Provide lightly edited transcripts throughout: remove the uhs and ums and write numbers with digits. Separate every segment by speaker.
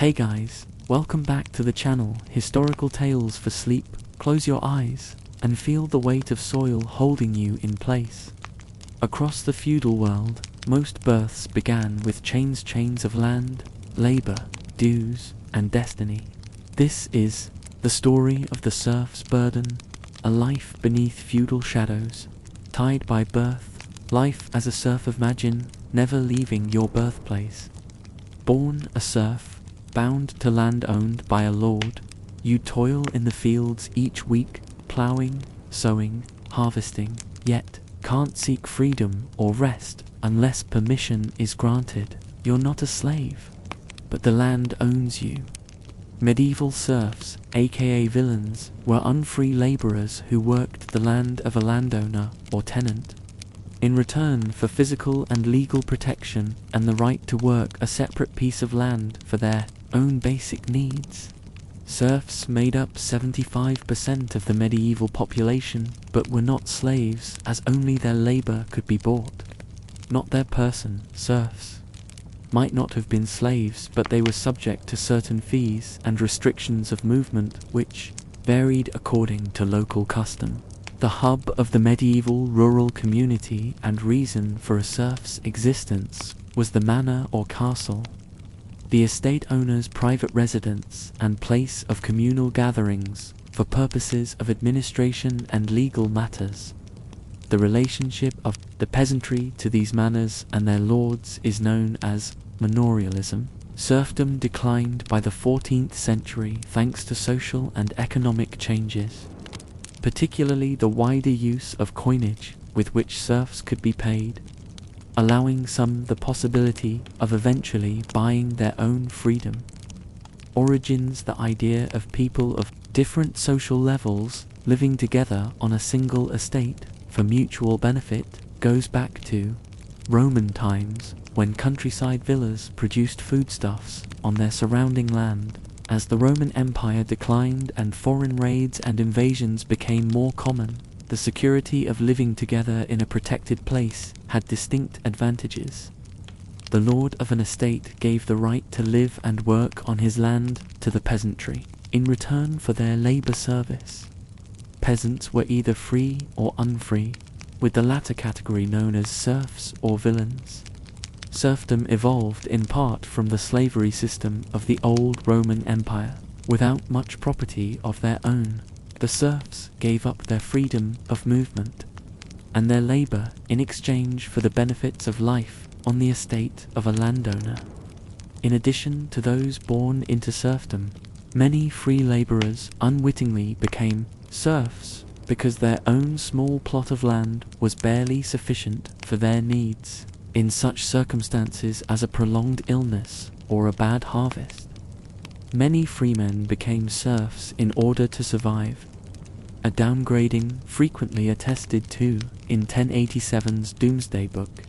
Speaker 1: Hey guys, welcome back to the channel Historical Tales for Sleep. Close your eyes and feel the weight of soil holding you in place. Across the feudal world, most births began with chains of land, labor, dues, and destiny. This is the story of the serf's burden, a life beneath feudal shadows, tied by birth, life as a serf. Imagine never leaving your birthplace. Born a serf, bound to land owned by a lord, you toil in the fields each week, ploughing, sowing, harvesting, yet can't seek freedom or rest unless permission is granted. You're not a slave, but the land owns you. Medieval serfs, aka villains, were unfree laborers who worked the land of a landowner or tenant. In return for physical and legal protection and the right to work a separate piece of land for their own basic needs. Serfs made up 75% of the medieval population, but were not slaves, as only their labor could be bought, not their person. Serfs might not have been slaves, but they were subject to certain fees and restrictions of movement, which varied according to local custom. The hub of the medieval rural community and reason for a serf's existence was the manor or castle, the estate owner's private residence and place of communal gatherings for purposes of administration and legal matters. The relationship of the peasantry to these manors and their lords is known as manorialism. Serfdom declined by the 14th century thanks to social and economic changes, particularly the wider use of coinage with which serfs could be paid, allowing some the possibility of eventually buying their own freedom. Origins: the idea of people of different social levels living together on a single estate for mutual benefit goes back to Roman times, when countryside villas produced foodstuffs on their surrounding land. As the Roman Empire declined and foreign raids and invasions became more common, the security of living together in a protected place had distinct advantages. The lord of an estate gave the right to live and work on his land to the peasantry, in return for their labor service. Peasants were either free or unfree, with the latter category known as serfs or villains. Serfdom evolved in part from the slavery system of the old Roman Empire. Without much property of their own, the serfs gave up their freedom of movement and their labor in exchange for the benefits of life on the estate of a landowner. In addition to those born into serfdom, many free laborers unwittingly became serfs because their own small plot of land was barely sufficient for their needs. In such circumstances as a prolonged illness or a bad harvest, many freemen became serfs in order to survive, a downgrading frequently attested to in 1087's Domesday Book,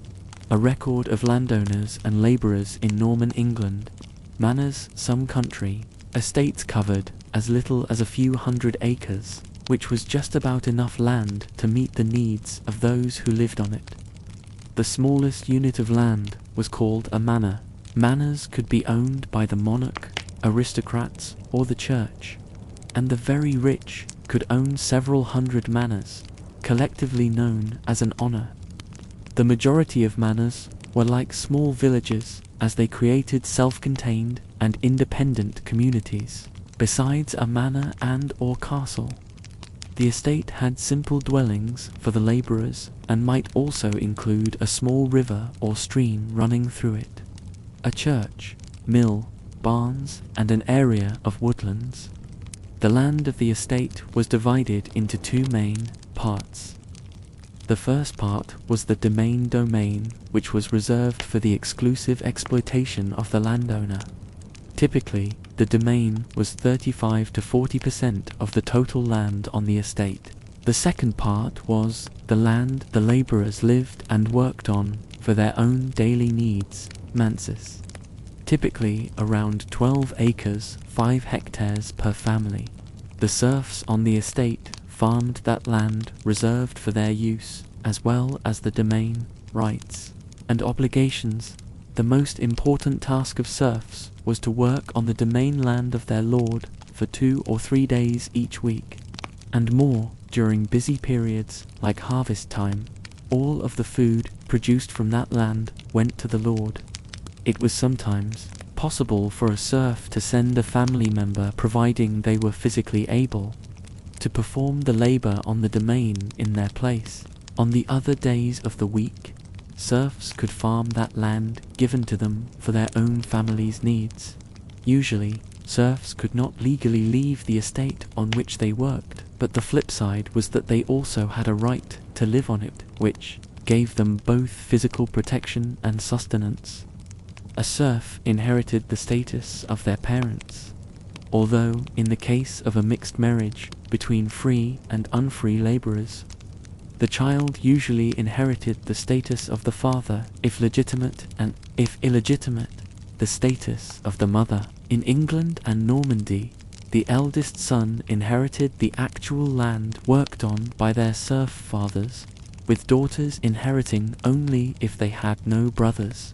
Speaker 1: a record of landowners and labourers in Norman England. Manors, some country, estates covered as little as a few hundred acres, which was just about enough land to meet the needs of those who lived on it. The smallest unit of land was called a manor. Manors could be owned by the monarch, aristocrats, or the church, and the very rich could own several hundred manors, collectively known as an honour. The majority of manors were like small villages, as they created self-contained and independent communities. Besides a manor and or castle, the estate had simple dwellings for the labourers and might also include a small river or stream running through it, a church, mill, barns, and an area of woodlands. The land of the estate was divided into two main parts. The first part was the domain, which was reserved for the exclusive exploitation of the landowner. Typically, the domain was 35 to 40% of the total land on the estate. The second part was the land the labourers lived and worked on for their own daily needs, manses. Typically around 12 acres, 5 hectares per family. The serfs on the estate farmed that land reserved for their use, as well as the domain, rights, and obligations The most important task of serfs was to work on the domain land of their lord for 2 or 3 days each week, and more during busy periods like harvest time. All of the food produced from that land went to the lord. It was sometimes possible for a serf to send a family member, providing they were physically able, to perform the labor on the domain in their place. On the other days of the week, serfs could farm that land given to them for their own family's needs. Usually, serfs could not legally leave the estate on which they worked, but the flip side was that they also had a right to live on it, which gave them both physical protection and sustenance. A serf inherited the status of their parents, although in the case of a mixed marriage between free and unfree laborers, the child usually inherited the status of the father if legitimate, and if illegitimate, the status of the mother. In England and Normandy, the eldest son inherited the actual land worked on by their serf fathers, with daughters inheriting only if they had no brothers.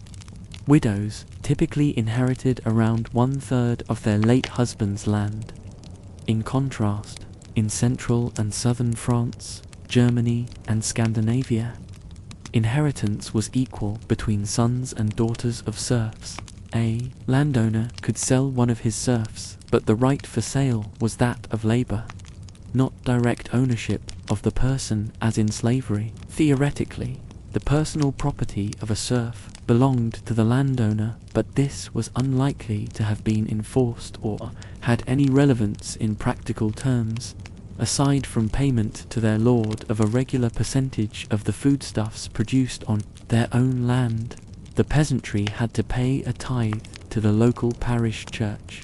Speaker 1: Widows typically inherited around 1/3 of their late husband's land. In contrast, in central and southern France, Germany, and Scandinavia, inheritance was equal between sons and daughters of serfs. A landowner could sell one of his serfs, but the right for sale was that of labor, not direct ownership of the person as in slavery. Theoretically, the personal property of a serf belonged to the landowner, but this was unlikely to have been enforced or had any relevance in practical terms, aside from payment to their lord of a regular percentage of the foodstuffs produced on their own land. The peasantry had to pay a tithe to the local parish church,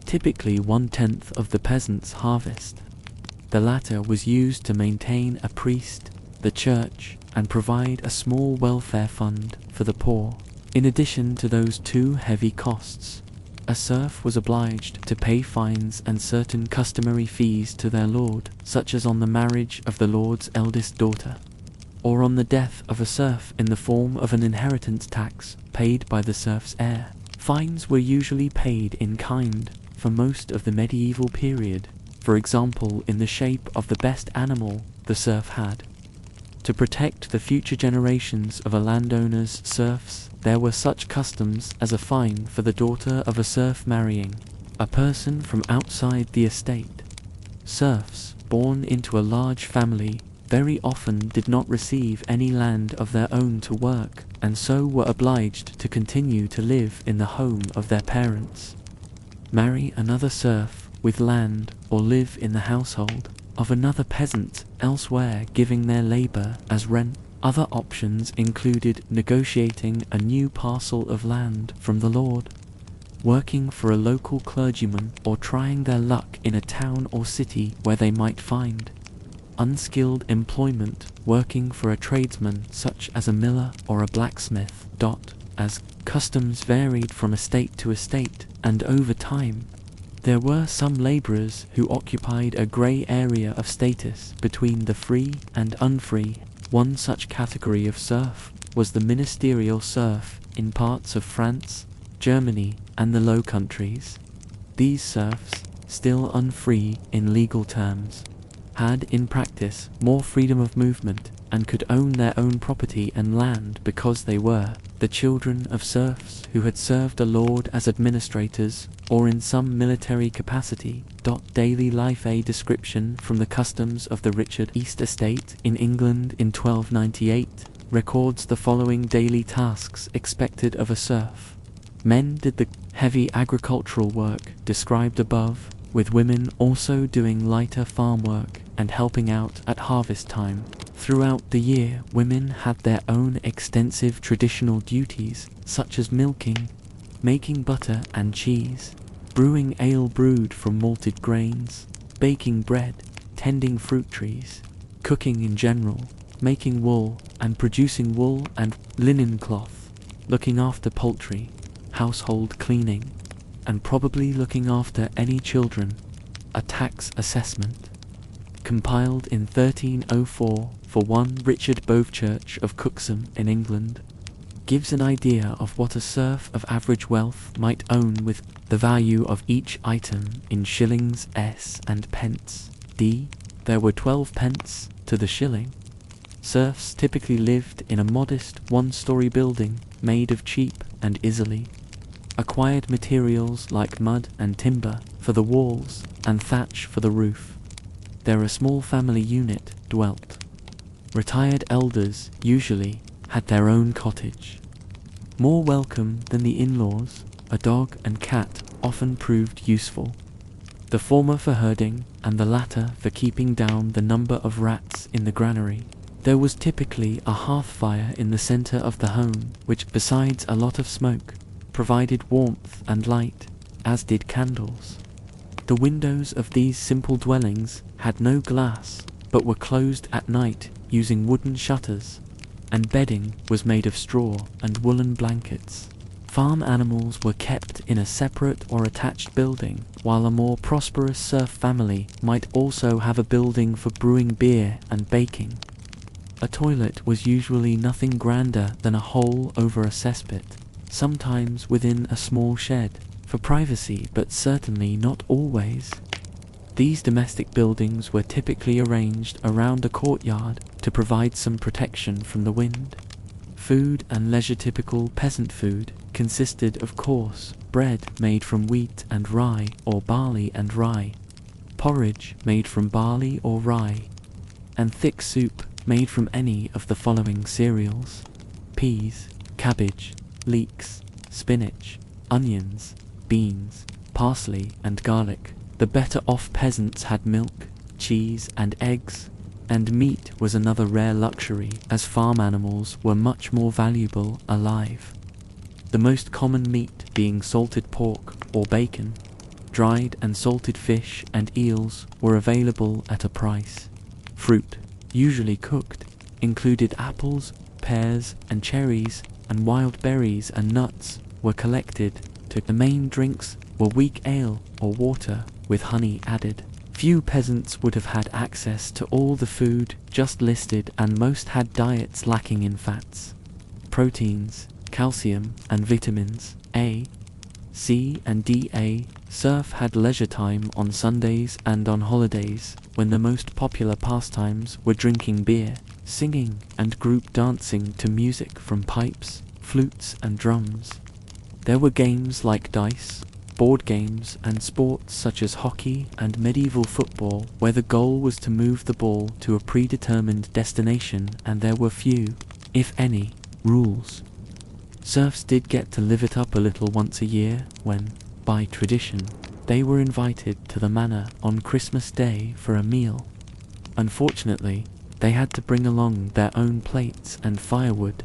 Speaker 1: typically 1/10 of the peasant's harvest. The latter was used to maintain a priest, the church, and provide a small welfare fund for the poor. In addition to those two heavy costs, a serf was obliged to pay fines and certain customary fees to their lord, such as on the marriage of the lord's eldest daughter, or on the death of a serf in the form of an inheritance tax paid by the serf's heir. Fines were usually paid in kind for most of the medieval period, for example in the shape of the best animal the serf had. To protect the future generations of a landowner's serfs, there were such customs as a fine for the daughter of a serf marrying a person from outside the estate. Serfs born into a large family very often did not receive any land of their own to work, and so were obliged to continue to live in the home of their parents, marry another serf with land, or live in the household of another peasant elsewhere, giving their labor as rent. Other options included negotiating a new parcel of land from the lord, working for a local clergyman, or trying their luck in a town or city where they might find unskilled employment, working for a tradesman such as a miller or a blacksmith. As customs varied from estate to estate and over time, there were some laborers who occupied a grey area of status between the free and unfree. One such category of serf was the ministerial serf in parts of France, Germany, and the Low Countries. These serfs, still unfree in legal terms, had in practice more freedom of movement and could own their own property and land because they were the children of serfs who had served a lord as administrators or in some military capacity. Daily life. A description from the customs of the Richard East Estate in England in 1298 records the following daily tasks expected of a serf. Men did the heavy agricultural work described above, with women also doing lighter farm work and helping out at harvest time. Throughout the year, women had their own extensive traditional duties, such as milking, making butter and cheese, brewing ale brewed from malted grains, baking bread, tending fruit trees, cooking in general, making wool and producing wool and linen cloth, looking after poultry, household cleaning, and probably looking after any children. A tax assessment, compiled in 1304 for one Richard Bovechurch of Cookham in England, gives an idea of what a serf of average wealth might own, with the value of each item in shillings s and pence d. There were 12 pence to the shilling. Serfs typically lived in a modest one-story building made of cheap and easily acquired materials like mud and timber for the walls and thatch for the roof. There a small family unit dwelt. Retired elders usually had their own cottage. More welcome than the in-laws, a dog and cat often proved useful, the former for herding and the latter for keeping down the number of rats in the granary. There was typically a hearth fire in the center of the home, which, besides a lot of smoke, provided warmth and light, as did candles. The windows of these simple dwellings had no glass, but were closed at night using wooden shutters, and bedding was made of straw and woolen blankets. Farm animals were kept in a separate or attached building, while a more prosperous serf family might also have a building for brewing beer and baking. A toilet was usually nothing grander than a hole over a cesspit, sometimes within a small shed, for privacy, but certainly not always. These domestic buildings were typically arranged around a courtyard to provide some protection from the wind. Food and leisure. Typical peasant food consisted of coarse bread made from wheat and rye or barley and rye, porridge made from barley or rye, and thick soup made from any of the following cereals: peas, cabbage, leeks, spinach, onions, beans, parsley, and garlic. The better-off peasants had milk, cheese, and eggs, and meat was another rare luxury, as farm animals were much more valuable alive. The most common meat being salted pork or bacon. Dried and salted fish and eels were available at a price. Fruit, usually cooked, included apples, pears, and cherries, and wild berries and nuts were collected. The main drinks were weak ale or water with honey added. Few peasants would have had access to all the food just listed, and most had diets lacking in fats, proteins, calcium, and vitamins A, C, and D. A serf had leisure time on Sundays and on holidays, when the most popular pastimes were drinking beer, singing, and group dancing to music from pipes, flutes, and drums. There were games like dice, board games, and sports such as hockey and medieval football, where the goal was to move the ball to a predetermined destination, and there were few, if any, rules. Serfs did get to live it up a little once a year when, by tradition, they were invited to the manor on Christmas Day for a meal. Unfortunately, they had to bring along their own plates and firewood,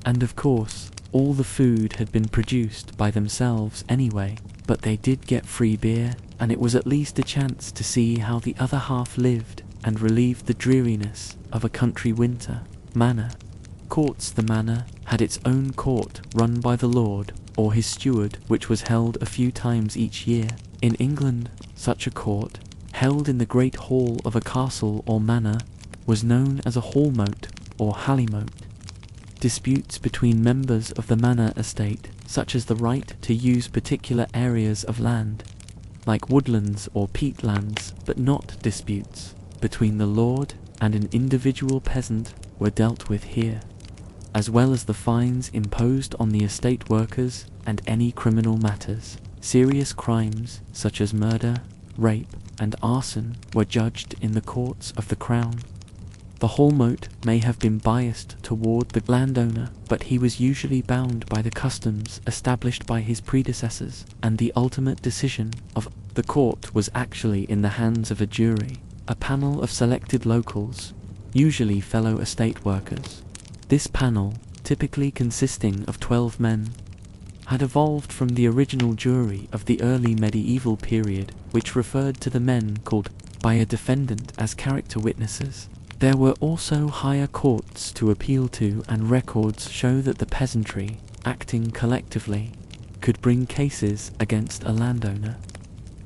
Speaker 1: and of course, all the food had been produced by themselves anyway, but they did get free beer, and it was at least a chance to see how the other half lived and relieved the dreariness of a country winter. Manor. Courts. The manor had its own court run by the lord or his steward, which was held a few times each year. In England, such a court, held in the great hall of a castle or manor, was known as a hallmote or hallymote. Disputes between members of the manor estate, such as the right to use particular areas of land, like woodlands or peatlands, but not disputes between the lord and an individual peasant, were dealt with here, as well as the fines imposed on the estate workers and any criminal matters. Serious crimes such as murder, rape, and arson were judged in the courts of the crown. The hallmote may have been biased toward the landowner, but he was usually bound by the customs established by his predecessors, and the ultimate decision of the court was actually in the hands of a jury, a panel of selected locals, usually fellow estate workers. This panel, typically consisting of 12 men, had evolved from the original jury of the early medieval period, which referred to the men called by a defendant as character witnesses. There were also higher courts to appeal to, and records show that the peasantry, acting collectively, could bring cases against a landowner.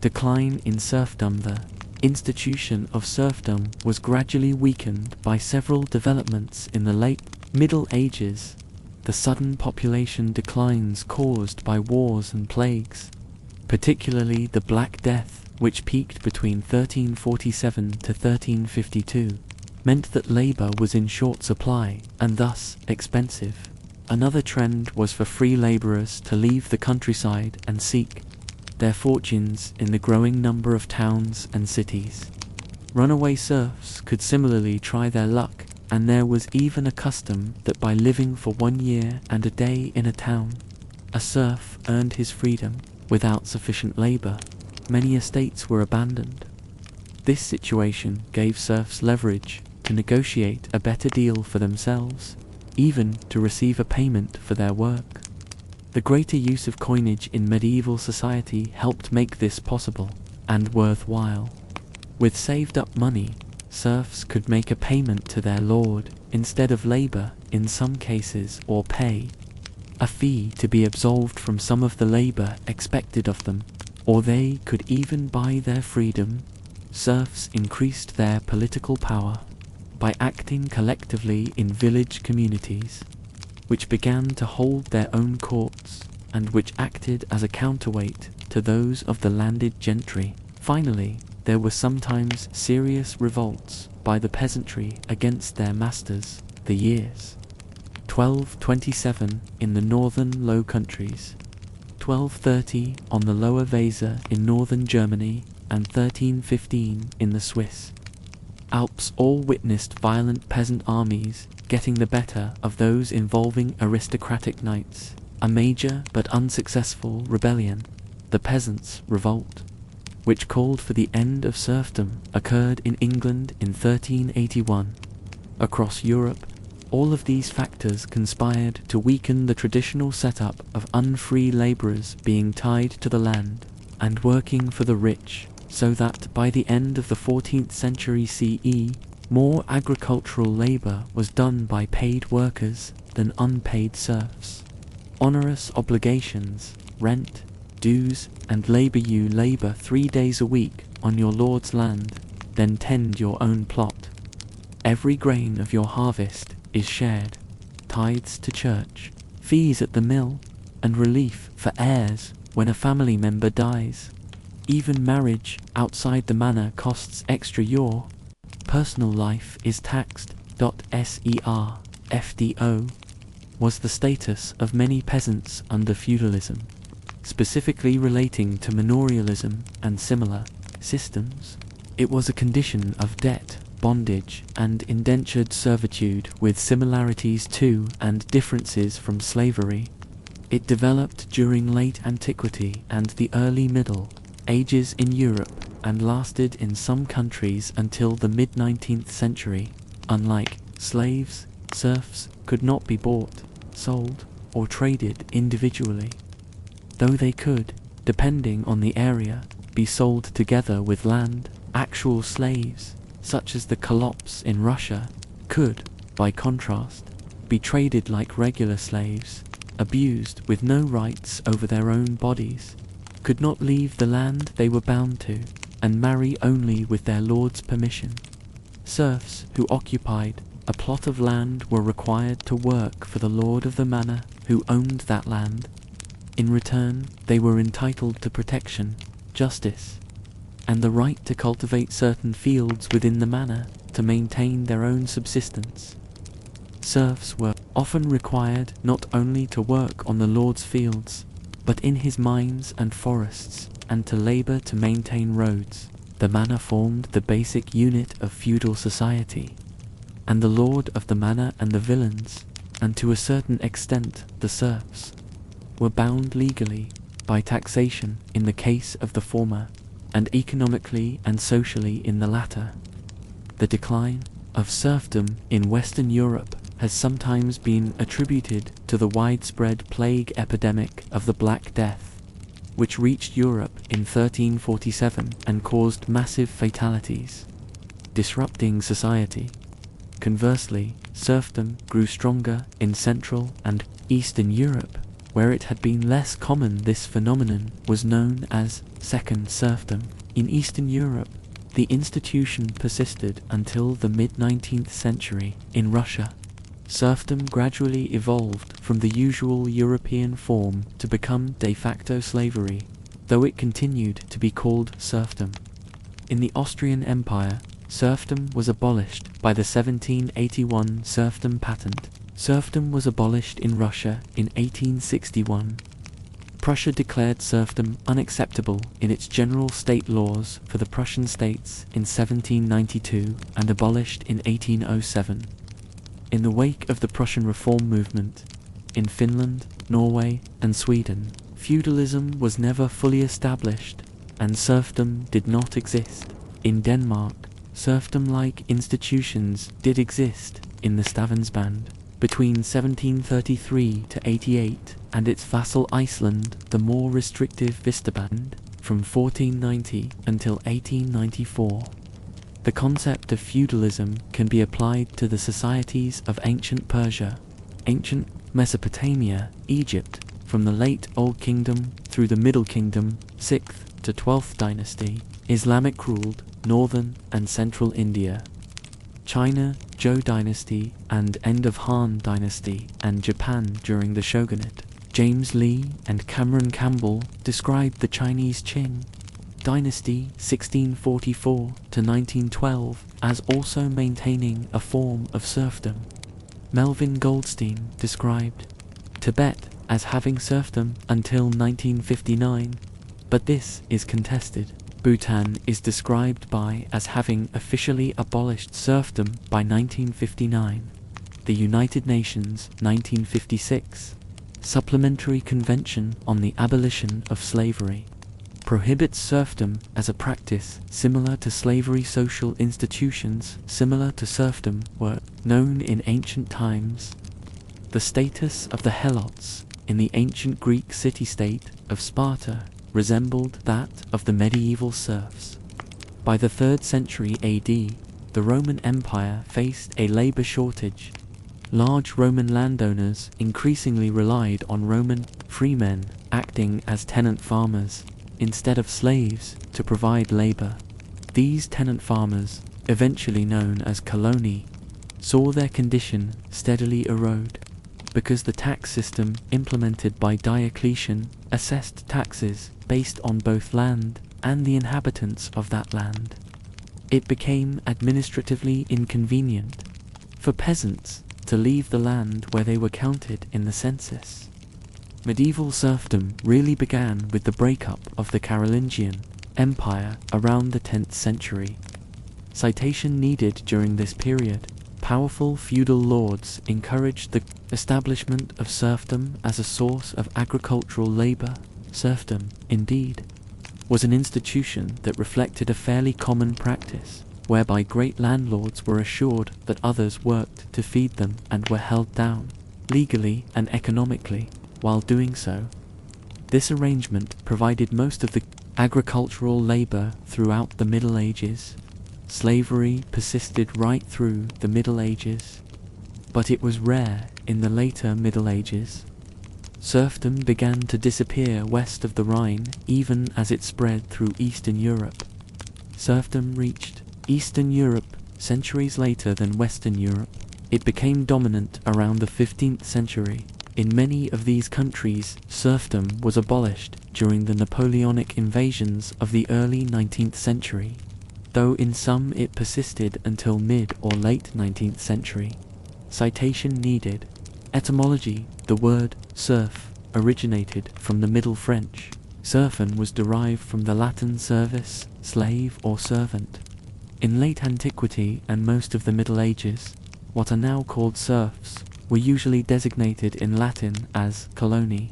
Speaker 1: Decline in serfdom. The institution of serfdom was gradually weakened by several developments in the late Middle Ages. the sudden population declines caused by wars and plagues, particularly the Black Death, which peaked between 1347 to 1352, meant that labor was in short supply and thus expensive. Another trend was for free laborers to leave the countryside and seek their fortunes in the growing number of towns and cities. Runaway serfs could similarly try their luck, and there was even a custom that by living for 1 year and a day in a town, a serf earned his freedom. Without sufficient labor, many estates were abandoned. This situation gave serfs leverage to negotiate a better deal for themselves, even to receive a payment for their work. The greater use of coinage in medieval society helped make this possible and worthwhile. With saved up money, serfs could make a payment to their lord instead of labor in some cases, or pay a fee to be absolved from some of the labor expected of them, or they could even buy their freedom. Serfs increased their political power by acting collectively in village communities, which began to hold their own courts and which acted as a counterweight to those of the landed gentry. Finally, there were sometimes serious revolts by the peasantry against their masters. The years 1227 in the northern Low Countries, 1230 on the Lower Weser in northern Germany, and 1315 in the Swiss Alps all witnessed violent peasant armies getting the better of those involving aristocratic knights. A major but unsuccessful rebellion, the Peasants' Revolt, which called for the end of serfdom, occurred in England in 1381. Across Europe, all of these factors conspired to weaken the traditional setup of unfree laborers being tied to the land and working for the rich, so that by the end of the 14th century CE, more agricultural labor was done by paid workers than unpaid serfs. Onerous obligations, rent, dues, and labor. You labor 3 days a week on your lord's land, then tend your own plot. Every grain of your harvest is shared, tithes to church, fees at the mill, and relief for heirs when a family member dies. Even marriage outside the manor costs extra. Your personal life is taxed. Ser, FDO, was the status of many peasants under feudalism, specifically relating to manorialism and similar systems. It was a condition of debt, bondage, and indentured servitude with similarities to and differences from slavery. It developed during late antiquity and the early Middle Ages in Europe and lasted in some countries until the mid-19th century. Unlike slaves, serfs could not be bought, sold, or traded individually, though they could, depending on the area, be sold together with land. Actual slaves, such as the Kolops in Russia, could, by contrast, be traded like regular slaves, abused with no rights over their own bodies, could not leave the land they were bound to, and marry only with their lord's permission. Serfs who occupied a plot of land were required to work for the lord of the manor who owned that land. In return, they were entitled to protection, justice, and the right to cultivate certain fields within the manor to maintain their own subsistence. Serfs were often required not only to work on the lord's fields, but in his mines and forests, and to labor to maintain roads. The manor formed the basic unit of feudal society, and the lord of the manor and the villeins, and to a certain extent the serfs, were bound legally by taxation in the case of the former, and economically and socially in the latter. The decline of serfdom in Western Europe has sometimes been attributed to the widespread plague epidemic of the Black Death, which reached Europe in 1347 and caused massive fatalities, disrupting society. Conversely, serfdom grew stronger in Central and Eastern Europe, where it had been less common. This phenomenon was known as second serfdom. In Eastern Europe, the institution persisted until the mid-19th century. In Russia, serfdom gradually evolved from the usual European form to become de facto slavery, though it continued to be called serfdom. In the Austrian Empire, serfdom was abolished by the 1781 serfdom patent. Serfdom was abolished in Russia in 1861. Prussia declared serfdom unacceptable in its general state laws for the Prussian states in 1792 and abolished in 1807. In the wake of the Prussian reform movement, in Finland, Norway, and Sweden, feudalism was never fully established, and serfdom did not exist. In Denmark, serfdom-like institutions did exist in the Stavnsband between 1733 to 88, and its vassal Iceland the more restrictive Vistaband from 1490 until 1894. The concept of feudalism can be applied to the societies of ancient Persia, ancient Mesopotamia, Egypt, from the late Old Kingdom through the Middle Kingdom, 6th to 12th dynasty, Islamic-ruled northern and central India, China, Zhou dynasty and end of Han dynasty, and Japan during the shogunate. James Lee and Cameron Campbell described the Chinese Qing dynasty 1644 to 1912 as also maintaining a form of serfdom. Melvin Goldstein described Tibet as having serfdom until 1959, but this is contested. Bhutan is described as having officially abolished serfdom by 1959. The United Nations 1956 Supplementary Convention on the Abolition of Slavery prohibits serfdom as a practice similar to slavery. Social institutions similar to serfdom were known in ancient times. The status of the helots in the ancient Greek city-state of Sparta resembled that of the medieval serfs. By the 3rd century AD, the Roman Empire faced a labor shortage. Large Roman landowners increasingly relied on Roman freemen acting as tenant farmers instead of slaves to provide labor. These tenant farmers, eventually known as coloni, saw their condition steadily erode because the tax system implemented by Diocletian assessed taxes based on both land and the inhabitants of that land. It became administratively inconvenient for peasants to leave the land where they were counted in the census. Medieval serfdom really began with the breakup of the Carolingian Empire around the 10th century. Citation needed during this period. Powerful feudal lords encouraged the establishment of serfdom as a source of agricultural labor. Serfdom, indeed, was an institution that reflected a fairly common practice, whereby great landlords were assured that others worked to feed them and were held down, legally and economically, while doing so. This arrangement provided most of the agricultural labor throughout the Middle Ages. Slavery persisted right through the Middle Ages, but it was rare in the later Middle Ages. Serfdom began to disappear west of the Rhine even as it spread through Eastern Europe. Serfdom reached Eastern Europe centuries later than Western Europe. It became dominant around the 15th century. In many of these countries, serfdom was abolished during the Napoleonic invasions of the early 19th century, though in some it persisted until mid or late 19th century. Citation needed. Etymology. The word serf originated from the Middle French. Serfen was derived from the Latin servus, slave or servant. In late antiquity and most of the Middle Ages, what are now called serfs were usually designated in Latin as coloni.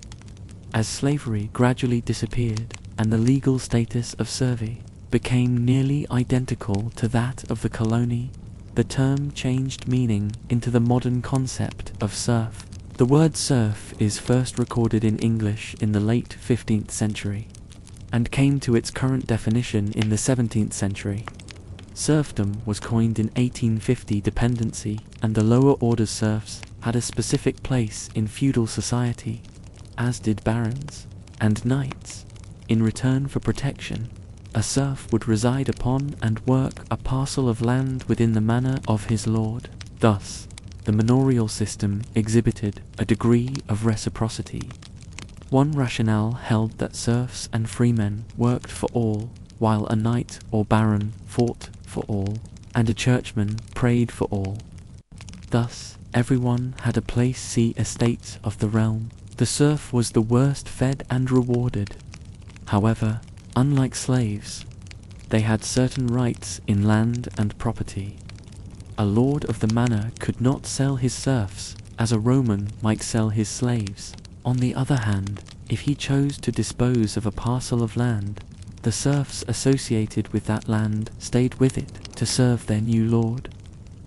Speaker 1: As slavery gradually disappeared and the legal status of servi became nearly identical to that of the coloni, the term changed meaning into the modern concept of serf. The word serf is first recorded in English in the late 15th century, and came to its current definition in the 17th century. Serfdom was coined in 1850 dependency, and the lower order serfs had a specific place in feudal society, as did barons and knights. In return for protection, a serf would reside upon and work a parcel of land within the manor of his lord. Thus, the manorial system exhibited a degree of reciprocity. One rationale held that serfs and freemen worked for all, while a knight or baron fought for all, and a churchman prayed for all. Thus, everyone had a place. See Estates of the Realm. The serf was the worst fed and rewarded. However, unlike slaves, they had certain rights in land and property. A lord of the manor could not sell his serfs as a Roman might sell his slaves. On the other hand, if he chose to dispose of a parcel of land, the serfs associated with that land stayed with it to serve their new lord.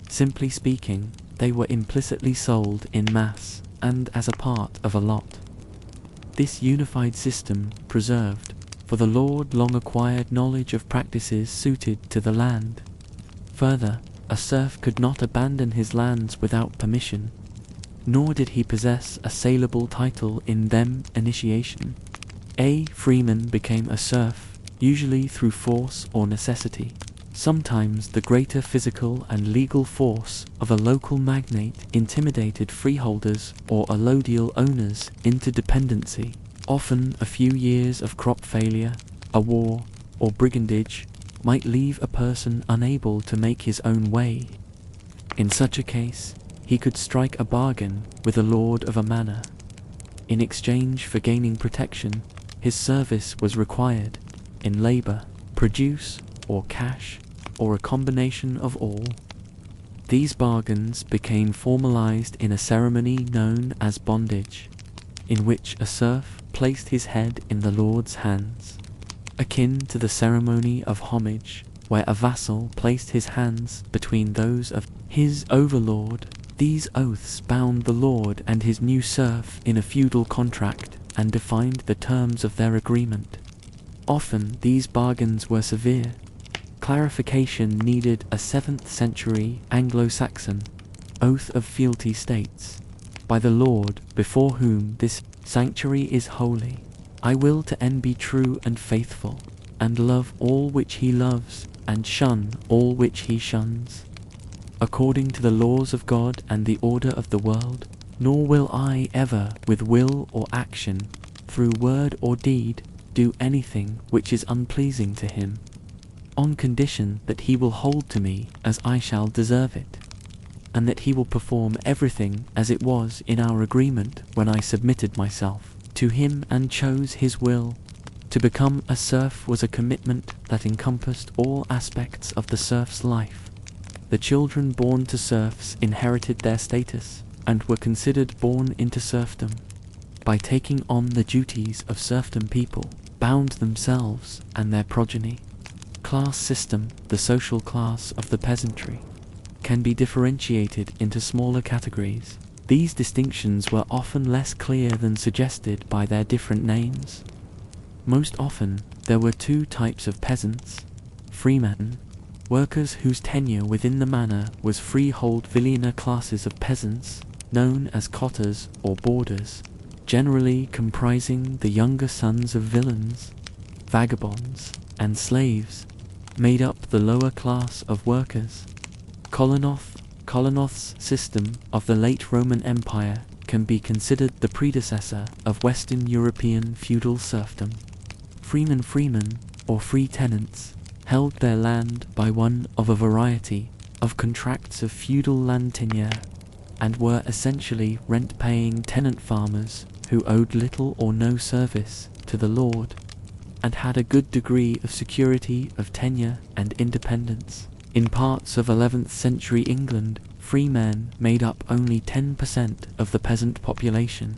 Speaker 1: Simply speaking, they were implicitly sold in mass and as a part of a lot. This unified system preserved, for the lord, long acquired knowledge of practices suited to the land. Further, a serf could not abandon his lands without permission, nor did he possess a saleable title in them initiation. A freeman became a serf, usually through force or necessity. Sometimes the greater physical and legal force of a local magnate intimidated freeholders or allodial owners into dependency. Often a few years of crop failure, a war, or brigandage might leave a person unable to make his own way. In such a case, he could strike a bargain with a lord of a manor. In exchange for gaining protection, his service was required in labor, produce, or cash, or a combination of all. These bargains became formalized in a ceremony known as bondage, in which a serf placed his head in the lord's hands, akin to the ceremony of homage, where a vassal placed his hands between those of his overlord. These oaths bound the lord and his new serf in a feudal contract and defined the terms of their agreement. Often these bargains were severe. Clarification needed. A 7th century Anglo-Saxon oath of fealty states, "By the Lord, before whom this sanctuary is holy, I will to end be true and faithful, and love all which he loves, and shun all which he shuns, according to the laws of God and the order of the world, nor will I ever with will or action, through word or deed, do anything which is unpleasing to him, on condition that he will hold to me as I shall deserve it, and that he will perform everything as it was in our agreement when I submitted myself to him and chose his will." To become a serf was a commitment that encompassed all aspects of the serf's life. The children born to serfs inherited their status and were considered born into serfdom. By taking on the duties of serfdom, people bound themselves and their progeny. Class system. The social class of the peasantry can be differentiated into smaller categories. These distinctions were often less clear than suggested by their different names. Most often, there were two types of peasants: freemen, workers whose tenure within the manor was freehold; villeiner classes of peasants, known as cotters or boarders, generally comprising the younger sons of villains, vagabonds, and slaves, made up the lower class of workers. Kolonoth's system of the late Roman Empire can be considered the predecessor of Western European feudal serfdom. Freemen, or free tenants, held their land by one of a variety of contracts of feudal land tenure, and were essentially rent-paying tenant farmers who owed little or no service to the lord, and had a good degree of security of tenure and independence. In parts of 11th century England, freemen made up only 10% of the peasant population,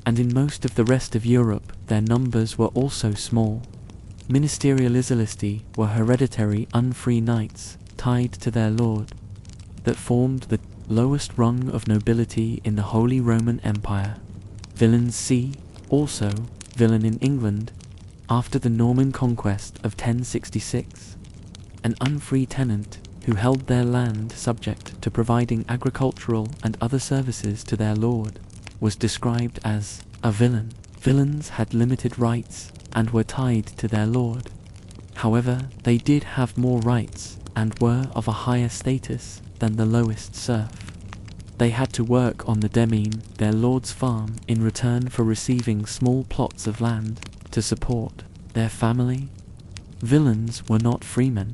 Speaker 1: and in most of the rest of Europe their numbers were also small. Ministerialisti were hereditary unfree knights tied to their lord, that formed the lowest rung of nobility in the Holy Roman Empire. Villeins. See also villain in England after the Norman conquest of 1066. An unfree tenant who held their land subject to providing agricultural and other services to their lord was described as a villain. Villains had limited rights and were tied to their lord. However, they did have more rights and were of a higher status than the lowest serf. They had to work on the demesne, their lord's farm, in return for receiving small plots of land to support their family. Villeins were not freemen.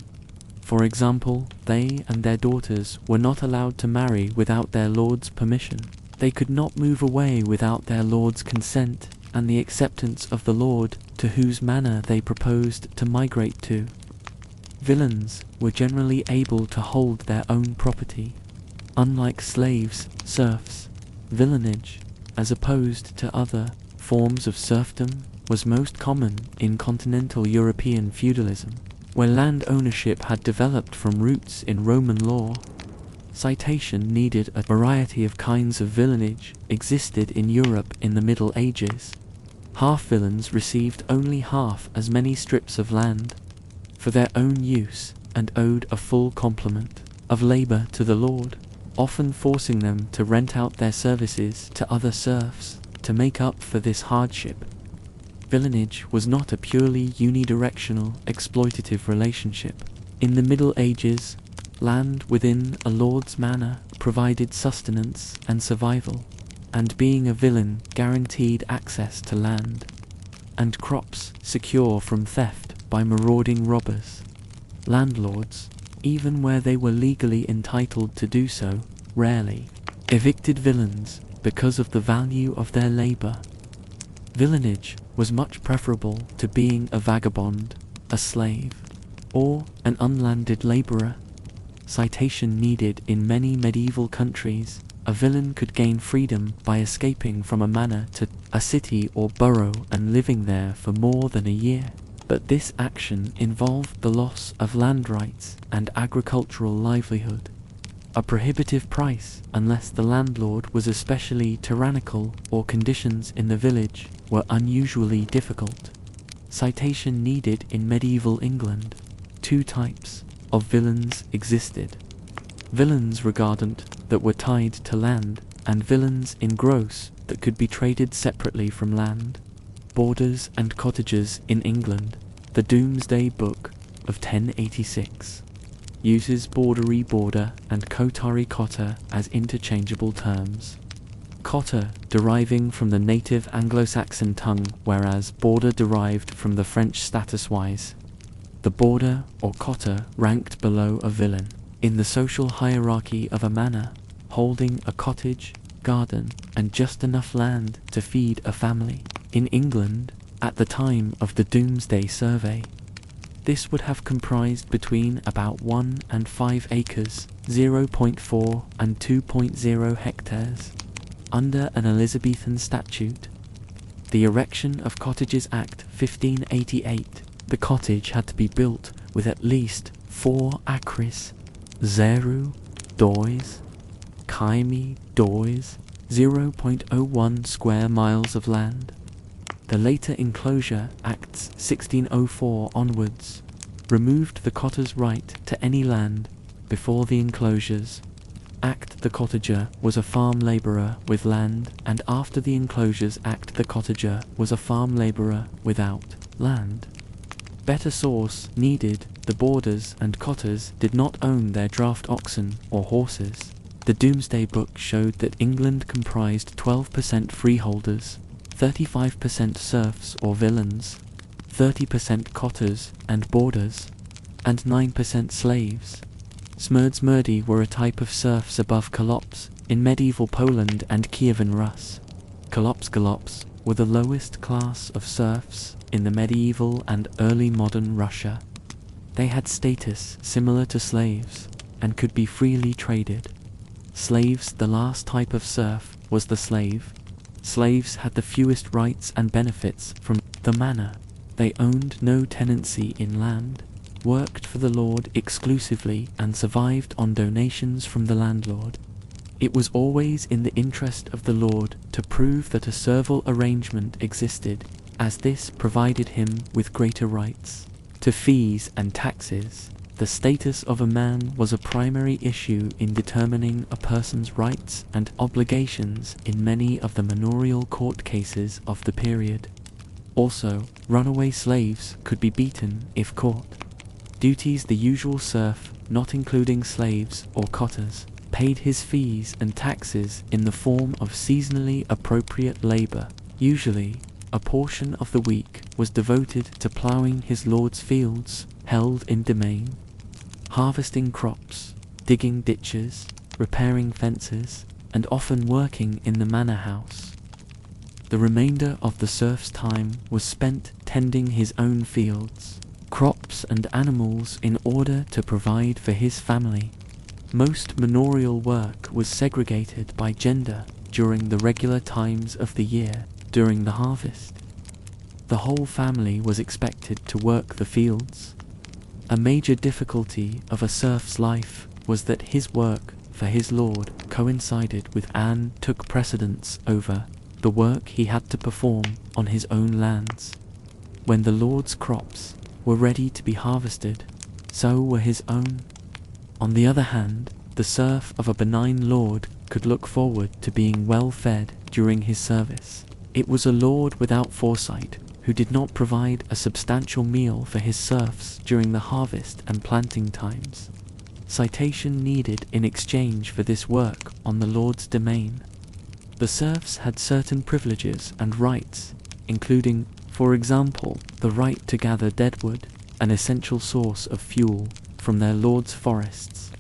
Speaker 1: For example, they and their daughters were not allowed to marry without their lord's permission. They could not move away without their lord's consent and the acceptance of the lord to whose manor they proposed to migrate to. Villeins were generally able to hold their own property. Unlike slaves, serfs, villeinage, as opposed to other forms of serfdom, was most common in continental European feudalism, where land ownership had developed from roots in Roman law. Citation needed. A variety of kinds of villeinage existed in Europe in the Middle Ages. Half-villeins received only half as many strips of land for their own use and owed a full complement of labour to the lord, often forcing them to rent out their services to other serfs to make up for this hardship. Villeinage was not a purely unidirectional, exploitative relationship. In the Middle Ages, land within a lord's manor provided sustenance and survival, and being a villein guaranteed access to land and crops secure from theft by marauding robbers. Landlords, even where they were legally entitled to do so, rarely evicted villeins because of the value of their labour. Villeinage was much preferable to being a vagabond, a slave, or an unlanded labourer. Citation needed. In many medieval countries, a villein could gain freedom by escaping from a manor to a city or borough and living there for more than a year. But this action involved the loss of land rights and agricultural livelihood, a prohibitive price unless the landlord was especially tyrannical or conditions in the village were unusually difficult. Citation needed. In medieval England, two types of villeins existed: villeins regardant that were tied to land, and villeins in gross that could be traded separately from land. Borders and cottagers in England. The Domesday Book of 1086 uses bordery border and cotari cotter as interchangeable terms. Cotter deriving from the native Anglo-Saxon tongue, whereas border derived from the French status-wise. The border or cotter ranked below a villein in the social hierarchy of a manor, holding a cottage, garden, and just enough land to feed a family. In England, at the time of the Domesday Survey, this would have comprised between about 1 and 5 acres, 0.4 and 2.0 hectares. Under an Elizabethan statute, the Erection of Cottages Act 1588, the cottage had to be built with at least 4 acres, 0 dois, kaimi dois, 0.01 square miles of land. The later Enclosure Acts 1604 onwards removed the cotter's right to any land before the enclosures. Act the cottager was a farm labourer with land, and after the Enclosures Act the cottager was a farm labourer without land. Better source needed. The boarders and cotters did not own their draft oxen or horses. The Domesday Book showed that England comprised 12% freeholders, 35% serfs or villeins, 30% cotters and boarders, and 9% slaves. Smrdsmrdi were a type of serfs above kolops in medieval Poland and Kievan Rus. Kolopsgalops were the lowest class of serfs in the medieval and early modern Russia. They had status similar to slaves and could be freely traded. Slaves. The last type of serf was the slave. Slaves had the fewest rights and benefits from the manor. They owned no tenancy in land, worked for the lord exclusively, and survived on donations from the landlord. It was always in the interest of the lord to prove that a servile arrangement existed, as this provided him with greater rights to fees and taxes. The status of a man was a primary issue in determining a person's rights and obligations in many of the manorial court cases of the period. Also, runaway slaves could be beaten if caught. Duties. The usual serf, not including slaves or cotters, paid his fees and taxes in the form of seasonally appropriate labor. Usually, a portion of the week was devoted to plowing his lord's fields held in domain, harvesting crops, digging ditches, repairing fences, and often working in the manor house. The remainder of the serf's time was spent tending his own fields, crops and animals in order to provide for his family. Most manorial work was segregated by gender during the regular times of the year. During the harvest, the whole family was expected to work the fields. A major difficulty of a serf's life was that his work for his lord coincided with and took precedence over the work he had to perform on his own lands. When the lord's crops were ready to be harvested, so were his own. On the other hand, the serf of a benign lord could look forward to being well fed during his service. It was a lord without foresight who did not provide a substantial meal for his serfs during the harvest and planting times. Citation needed in exchange for this work on the lord's domain. The serfs had certain privileges and rights, including, for example, the right to gather deadwood, an essential source of fuel, from their lord's forests.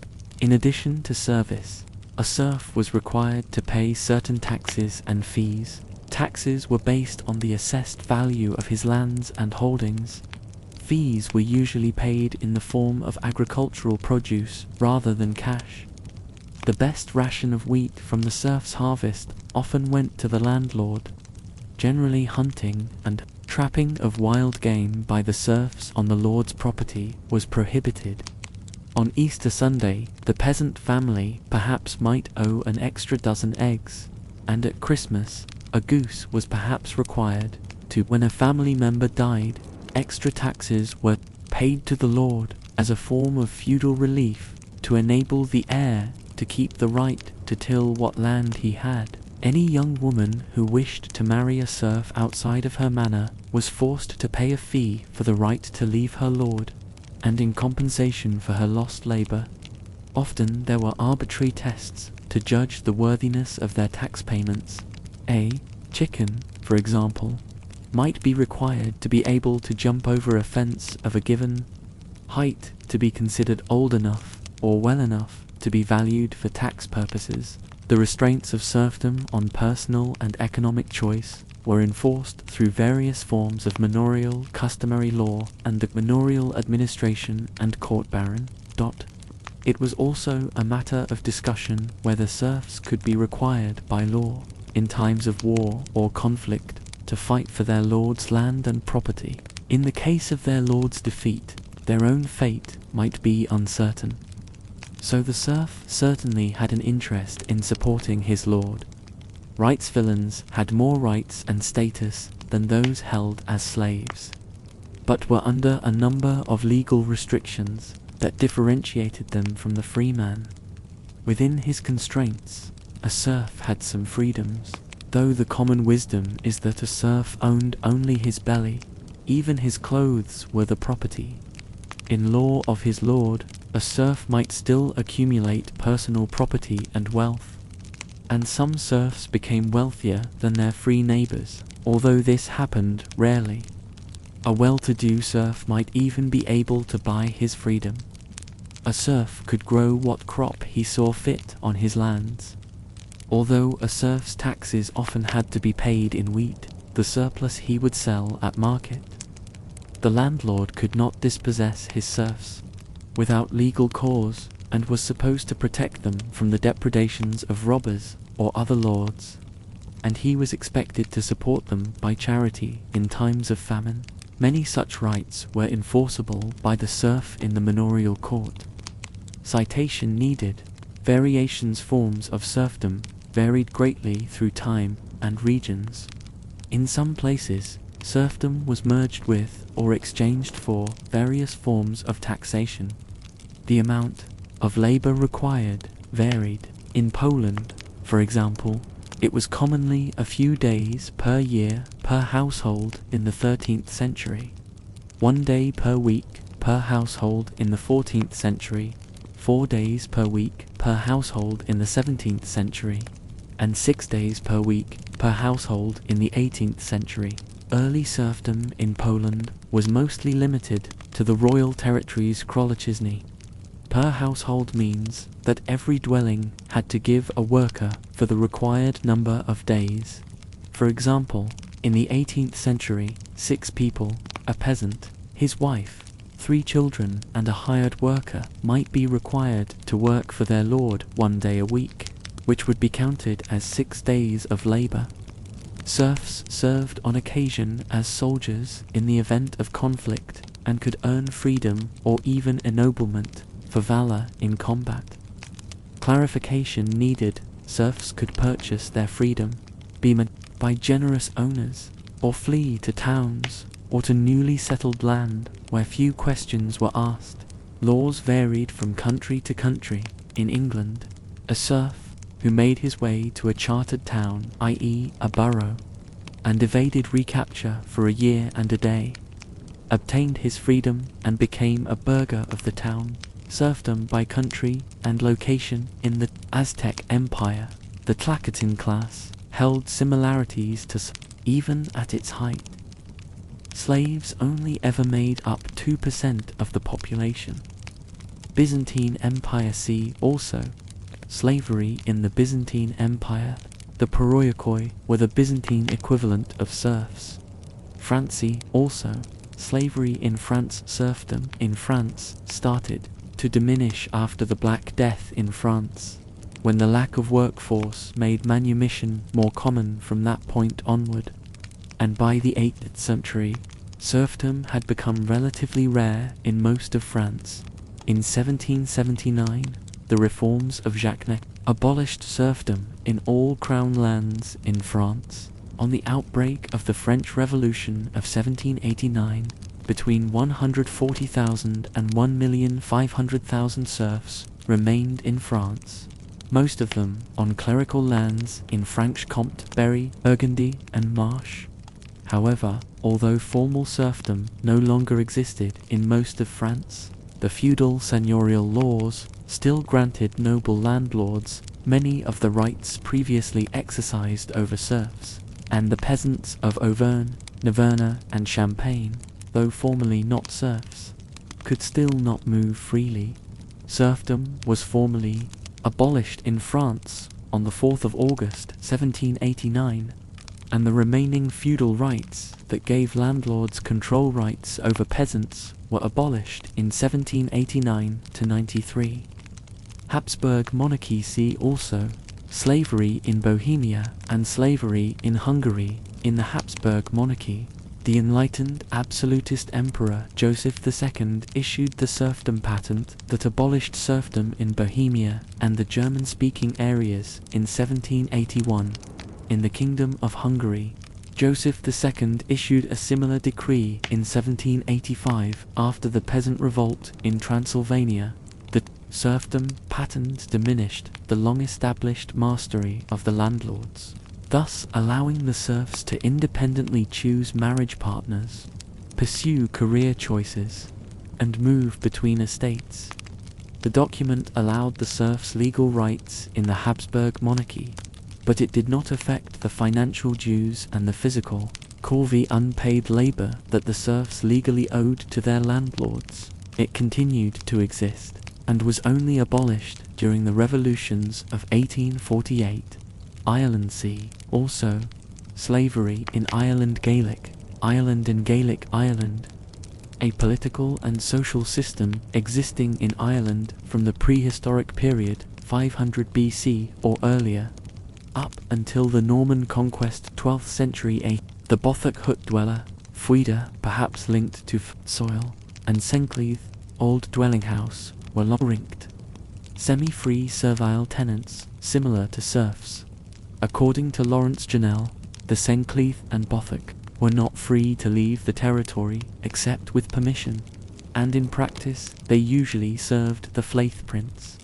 Speaker 1: In addition to service, a serf was required to pay certain taxes and fees. Taxes were based on the assessed value of his lands and holdings. Fees were usually paid in the form of agricultural produce rather than cash. The best ration of wheat from the serf's harvest often went to the landlord. Generally, hunting and trapping of wild game by the serfs on the lord's property was prohibited. On Easter Sunday, the peasant family perhaps might owe an extra dozen eggs, and at Christmas, a goose was perhaps required to. When a family member died, extra taxes were paid to the lord as a form of feudal relief to enable the heir to keep the right to till what land he had. Any young woman who wished to marry a serf outside of her manor was forced to pay a fee for the right to leave her lord, and in compensation for her lost labor. Often there were arbitrary tests to judge the worthiness of their tax payments. A chicken, for example, might be required to be able to jump over a fence of a given height to be considered old enough or well enough to be valued for tax purposes. The restraints of serfdom on personal and economic choice were enforced through various forms of manorial customary law and the manorial administration and court baron. It was also a matter of discussion whether serfs could be required by law, in times of war or conflict, to fight for their lord's land and property. In the case of their lord's defeat, their own fate might be uncertain. So the serf certainly had an interest in supporting his lord. Rights villains had more rights and status than those held as slaves, but were under a number of legal restrictions that differentiated them from the free man. Within his constraints, a serf had some freedoms, though the common wisdom is that a serf owned only his belly. Even his clothes were the property. In law of his lord, a serf might still accumulate personal property and wealth, and some serfs became wealthier than their free neighbors, although this happened rarely. A well-to-do serf might even be able to buy his freedom. A serf could grow what crop he saw fit on his lands. Although a serf's taxes often had to be paid in wheat, the surplus he would sell at market. The landlord could not dispossess his serfs without legal cause, and was supposed to protect them from the depredations of robbers or other lords, and he was expected to support them by charity in times of famine. Many such rights were enforceable by the serf in the manorial court. Citation needed. Variations forms of serfdom varied greatly through time and regions. In some places, serfdom was merged with or exchanged for various forms of taxation. The amount of labor required varied. In Poland, for example, it was commonly a few days per year per household in the 13th century, 1 day per week per household in the 14th century, 4 days per week per per household in the 17th century, and 6 days per week per household in the 18th century. Early serfdom in Poland was mostly limited to the royal territories Królewicz. Per household means that every dwelling had to give a worker for the required number of days. For example, in the 18th century, 6 people, a peasant, his wife, 3 children and a hired worker might be required to work for their lord 1 day a week, which would be counted as 6 days of labor. Serfs served on occasion as soldiers in the event of conflict and could earn freedom or even ennoblement for valor in combat. Clarification needed: serfs could purchase their freedom, be met by generous owners, or flee to towns or to newly settled land where few questions were asked. Laws varied from country to country. In England, a serf who made his way to a chartered town, i.e. a borough, and evaded recapture for a year and a day, obtained his freedom and became a burgher of the town. Serfdom by country and location. In the Aztec Empire, the Tlacotin class held similarities to even at its height. Slaves only ever made up 2% of the population. Byzantine Empire. See also slavery in the Byzantine Empire. The Paroiakoi were the Byzantine equivalent of serfs. France. Also slavery in France. Serfdom in France started to diminish after the Black Death in France, when the lack of workforce made manumission more common from that point onward, and by the 8th century, serfdom had become relatively rare in most of France. In 1779, the reforms of Jacques abolished serfdom in all crown lands in France. On the outbreak of the French Revolution of 1789, between 140,000 and 1,500,000 serfs remained in France, most of them on clerical lands in Franche-Comté, Berry, Burgundy, and Marche. However, although formal serfdom no longer existed in most of France, the feudal seigneurial laws still granted noble landlords many of the rights previously exercised over serfs, and the peasants of Auvergne, Navarre, and Champagne, though formerly not serfs, could still not move freely. Serfdom was formally abolished in France on the 4th of August 1789, and the remaining feudal rights that gave landlords control rights over peasants were abolished in 1789–93. Habsburg monarchy. See also slavery in Bohemia and slavery in Hungary. In the Habsburg monarchy, the enlightened absolutist emperor Joseph II issued the serfdom patent that abolished serfdom in Bohemia and the German-speaking areas in 1781. In the Kingdom of Hungary, Joseph II issued a similar decree in 1785 after the peasant revolt in Transylvania. The serfdom patent diminished the long-established mastery of the landlords, thus allowing the serfs to independently choose marriage partners, pursue career choices, and move between estates. The document allowed the serfs legal rights in the Habsburg monarchy, but it did not affect the financial dues and the physical, corvée unpaid labor that the serfs legally owed to their landlords. It continued to exist, and was only abolished during the revolutions of 1848. Ireland. See also slavery in Ireland. Gaelic Ireland. In Gaelic Ireland, a political and social system existing in Ireland from the prehistoric period 500 BC or earlier, up until the Norman conquest 12th century A. The Bothic hut dweller, Fuida, perhaps linked to soil, and Sencleith, old dwelling house, were rinked, semi-free servile tenants, similar to serfs. According to Lawrence Janel, the Sencleith and Bothic were not free to leave the territory except with permission, and in practice they usually served the Flaith Prince.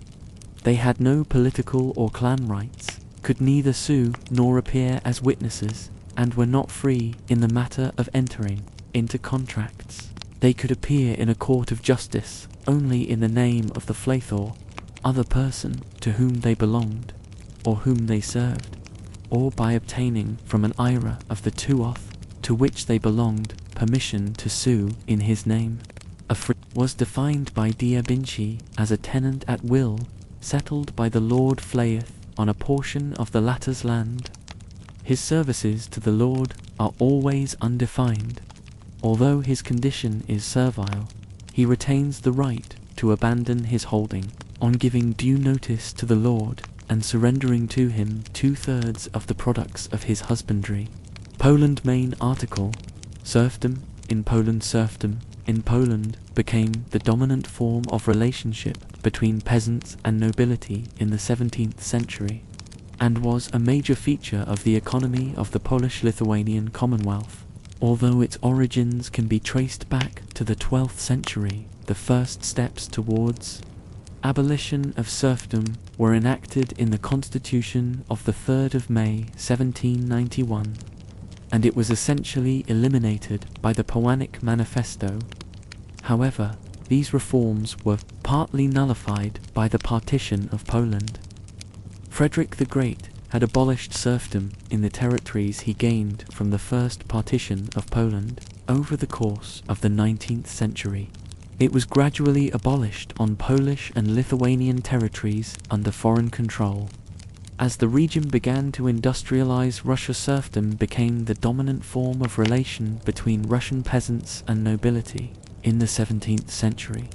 Speaker 1: They had no political or clan rights, could neither sue nor appear as witnesses, and were not free in the matter of entering into contracts. They could appear in a court of justice only in the name of the Flaithor, other person to whom they belonged, or whom they served, or by obtaining from an ira of the tuoth to which they belonged permission to sue in his name. A free was defined by Diabinci as a tenant at will, settled by the Lord Flayeth on a portion of the latter's land. His services to the Lord are always undefined. Although his condition is servile, he retains the right to abandon his holding on giving due notice to the Lord and surrendering to him 2/3 of the products of his husbandry. Poland main article, serfdom in Poland. Serfdom in Poland became the dominant form of relationship between peasants and nobility in the 17th century, and was a major feature of the economy of the Polish-Lithuanian Commonwealth. Although its origins can be traced back to the 12th century, the first steps towards abolition of serfdom were enacted in the Constitution of the 3rd of May 1791, and it was essentially eliminated by the Połanek Manifesto. However, these reforms were partly nullified by the partition of Poland. Frederick the Great had abolished serfdom in the territories he gained from the first partition of Poland over the course of the 19th century. It was gradually abolished on Polish and Lithuanian territories under foreign control. As the region began to industrialize Russia, serfdom became the dominant form of relation between Russian peasants and nobility in the 17th century.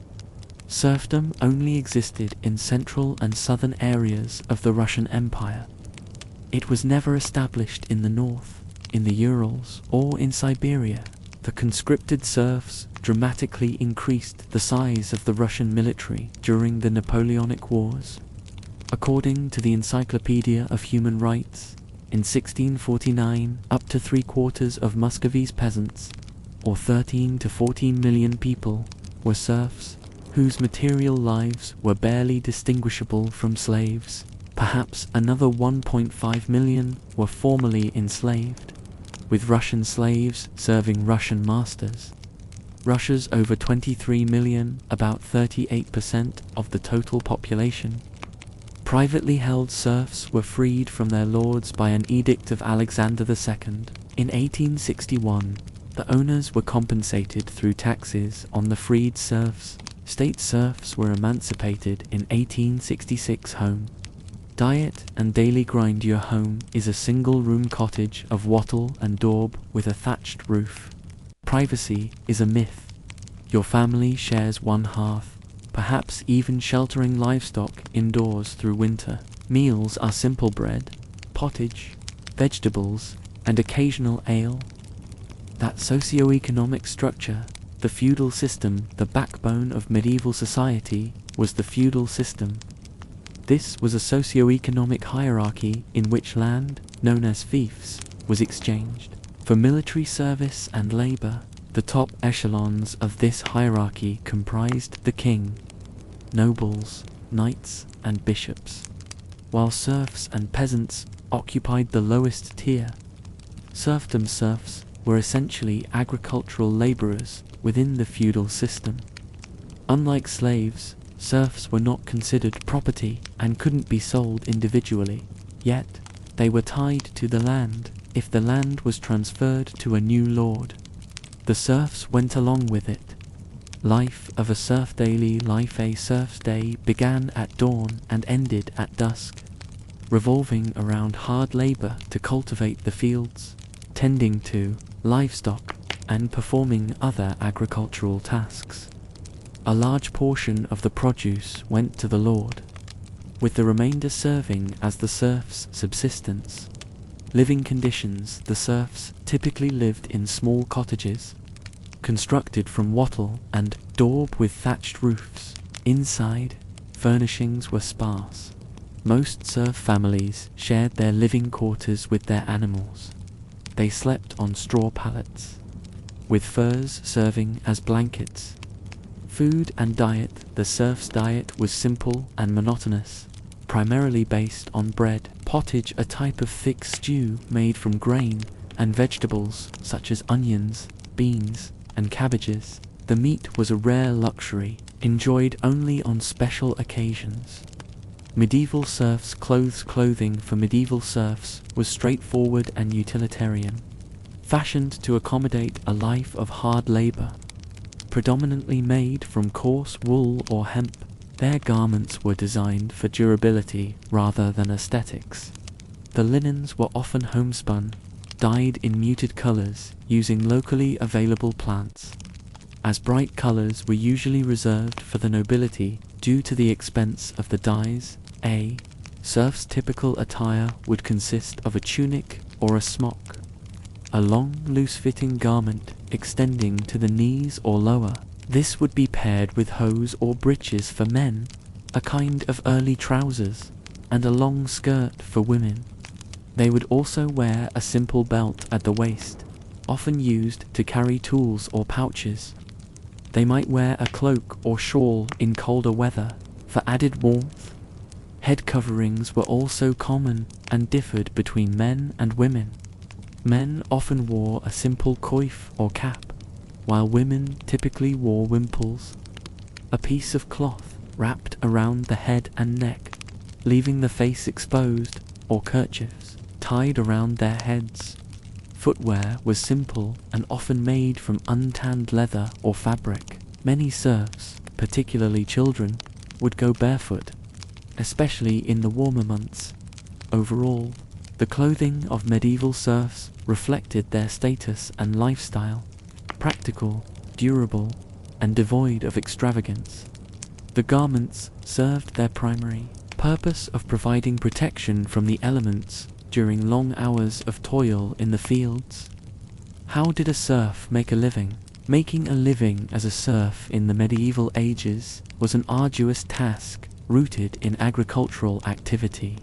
Speaker 1: Serfdom only existed in central and southern areas of the Russian Empire. It was never established in the north, in the Urals, or in Siberia. The conscripted serfs dramatically increased the size of the Russian military during the Napoleonic Wars. According to the Encyclopedia of Human Rights, in 1649 up to 3/4 of Muscovy's peasants, or 13 to 14 million people, were serfs, whose material lives were barely distinguishable from slaves. Perhaps another 1.5 million were formerly enslaved, with Russian slaves serving Russian masters. Russia's over 23 million, about 38% of the total population. Privately held serfs were freed from their lords by an edict of Alexander II. In 1861, the owners were compensated through taxes on the freed serfs. State serfs were emancipated in 1866. Home. Diet and daily grind. Your home is a single-room cottage of wattle and daub with a thatched roof. Privacy is a myth. Your family shares one hearth, perhaps even sheltering livestock indoors through winter. Meals are simple bread, pottage, vegetables, and occasional ale. That socio-economic structure, the feudal system, the backbone of medieval society, was the feudal system. This was a socio-economic hierarchy in which land, known as fiefs, was exchanged for military service and labor. The top echelons of this hierarchy comprised the king, nobles, knights, and bishops, while serfs and peasants occupied the lowest tier. Serfdom serfs were essentially agricultural laborers within the feudal system. Unlike slaves, serfs were not considered property and couldn't be sold individually, yet they were tied to the land if the land was transferred to a new lord. The serfs went along with it. Life of a serf. Daily life. A serf's day began at dawn and ended at dusk, revolving around hard labor to cultivate the fields, tending to livestock, and performing other agricultural tasks. A large portion of the produce went to the lord, with the remainder serving as the serf's subsistence. Living conditions. The serfs typically lived in small cottages, constructed from wattle and daub with thatched roofs. Inside, furnishings were sparse. Most serf families shared their living quarters with their animals. They slept on straw pallets, with furs serving as blankets. Food and diet. The serf's diet was simple and monotonous, primarily based on bread, pottage, a type of thick stew made from grain, and vegetables such as onions, beans, and cabbages. The meat was a rare luxury, enjoyed only on special occasions. Medieval serfs' clothing for medieval serfs was straightforward and utilitarian, fashioned to accommodate a life of hard labor. Predominantly made from coarse wool or hemp, their garments were designed for durability rather than aesthetics. The linens were often homespun, dyed in muted colors using locally available plants, as bright colors were usually reserved for the nobility due to the expense of the dyes. Serf's typical attire would consist of a tunic or a smock, a long, loose-fitting garment extending to the knees or lower. This would be paired with hose or breeches for men, a kind of early trousers, and a long skirt for women. They would also wear a simple belt at the waist, often used to carry tools or pouches. They might wear a cloak or shawl in colder weather for added warmth. Head coverings were also common and differed between men and women. Men often wore a simple coif or cap, while women typically wore wimples, a piece of cloth wrapped around the head and neck, leaving the face exposed, or kerchiefs tied around their heads. Footwear was simple and often made from untanned leather or fabric. Many serfs, particularly children, would go barefoot, especially in the warmer months. Overall, the clothing of medieval serfs reflected their status and lifestyle, practical, durable, and devoid of extravagance. The garments served their primary purpose of providing protection from the elements during long hours of toil in the fields. How did a serf make a living? Making a living as a serf in the medieval ages was an arduous task rooted in agricultural activity.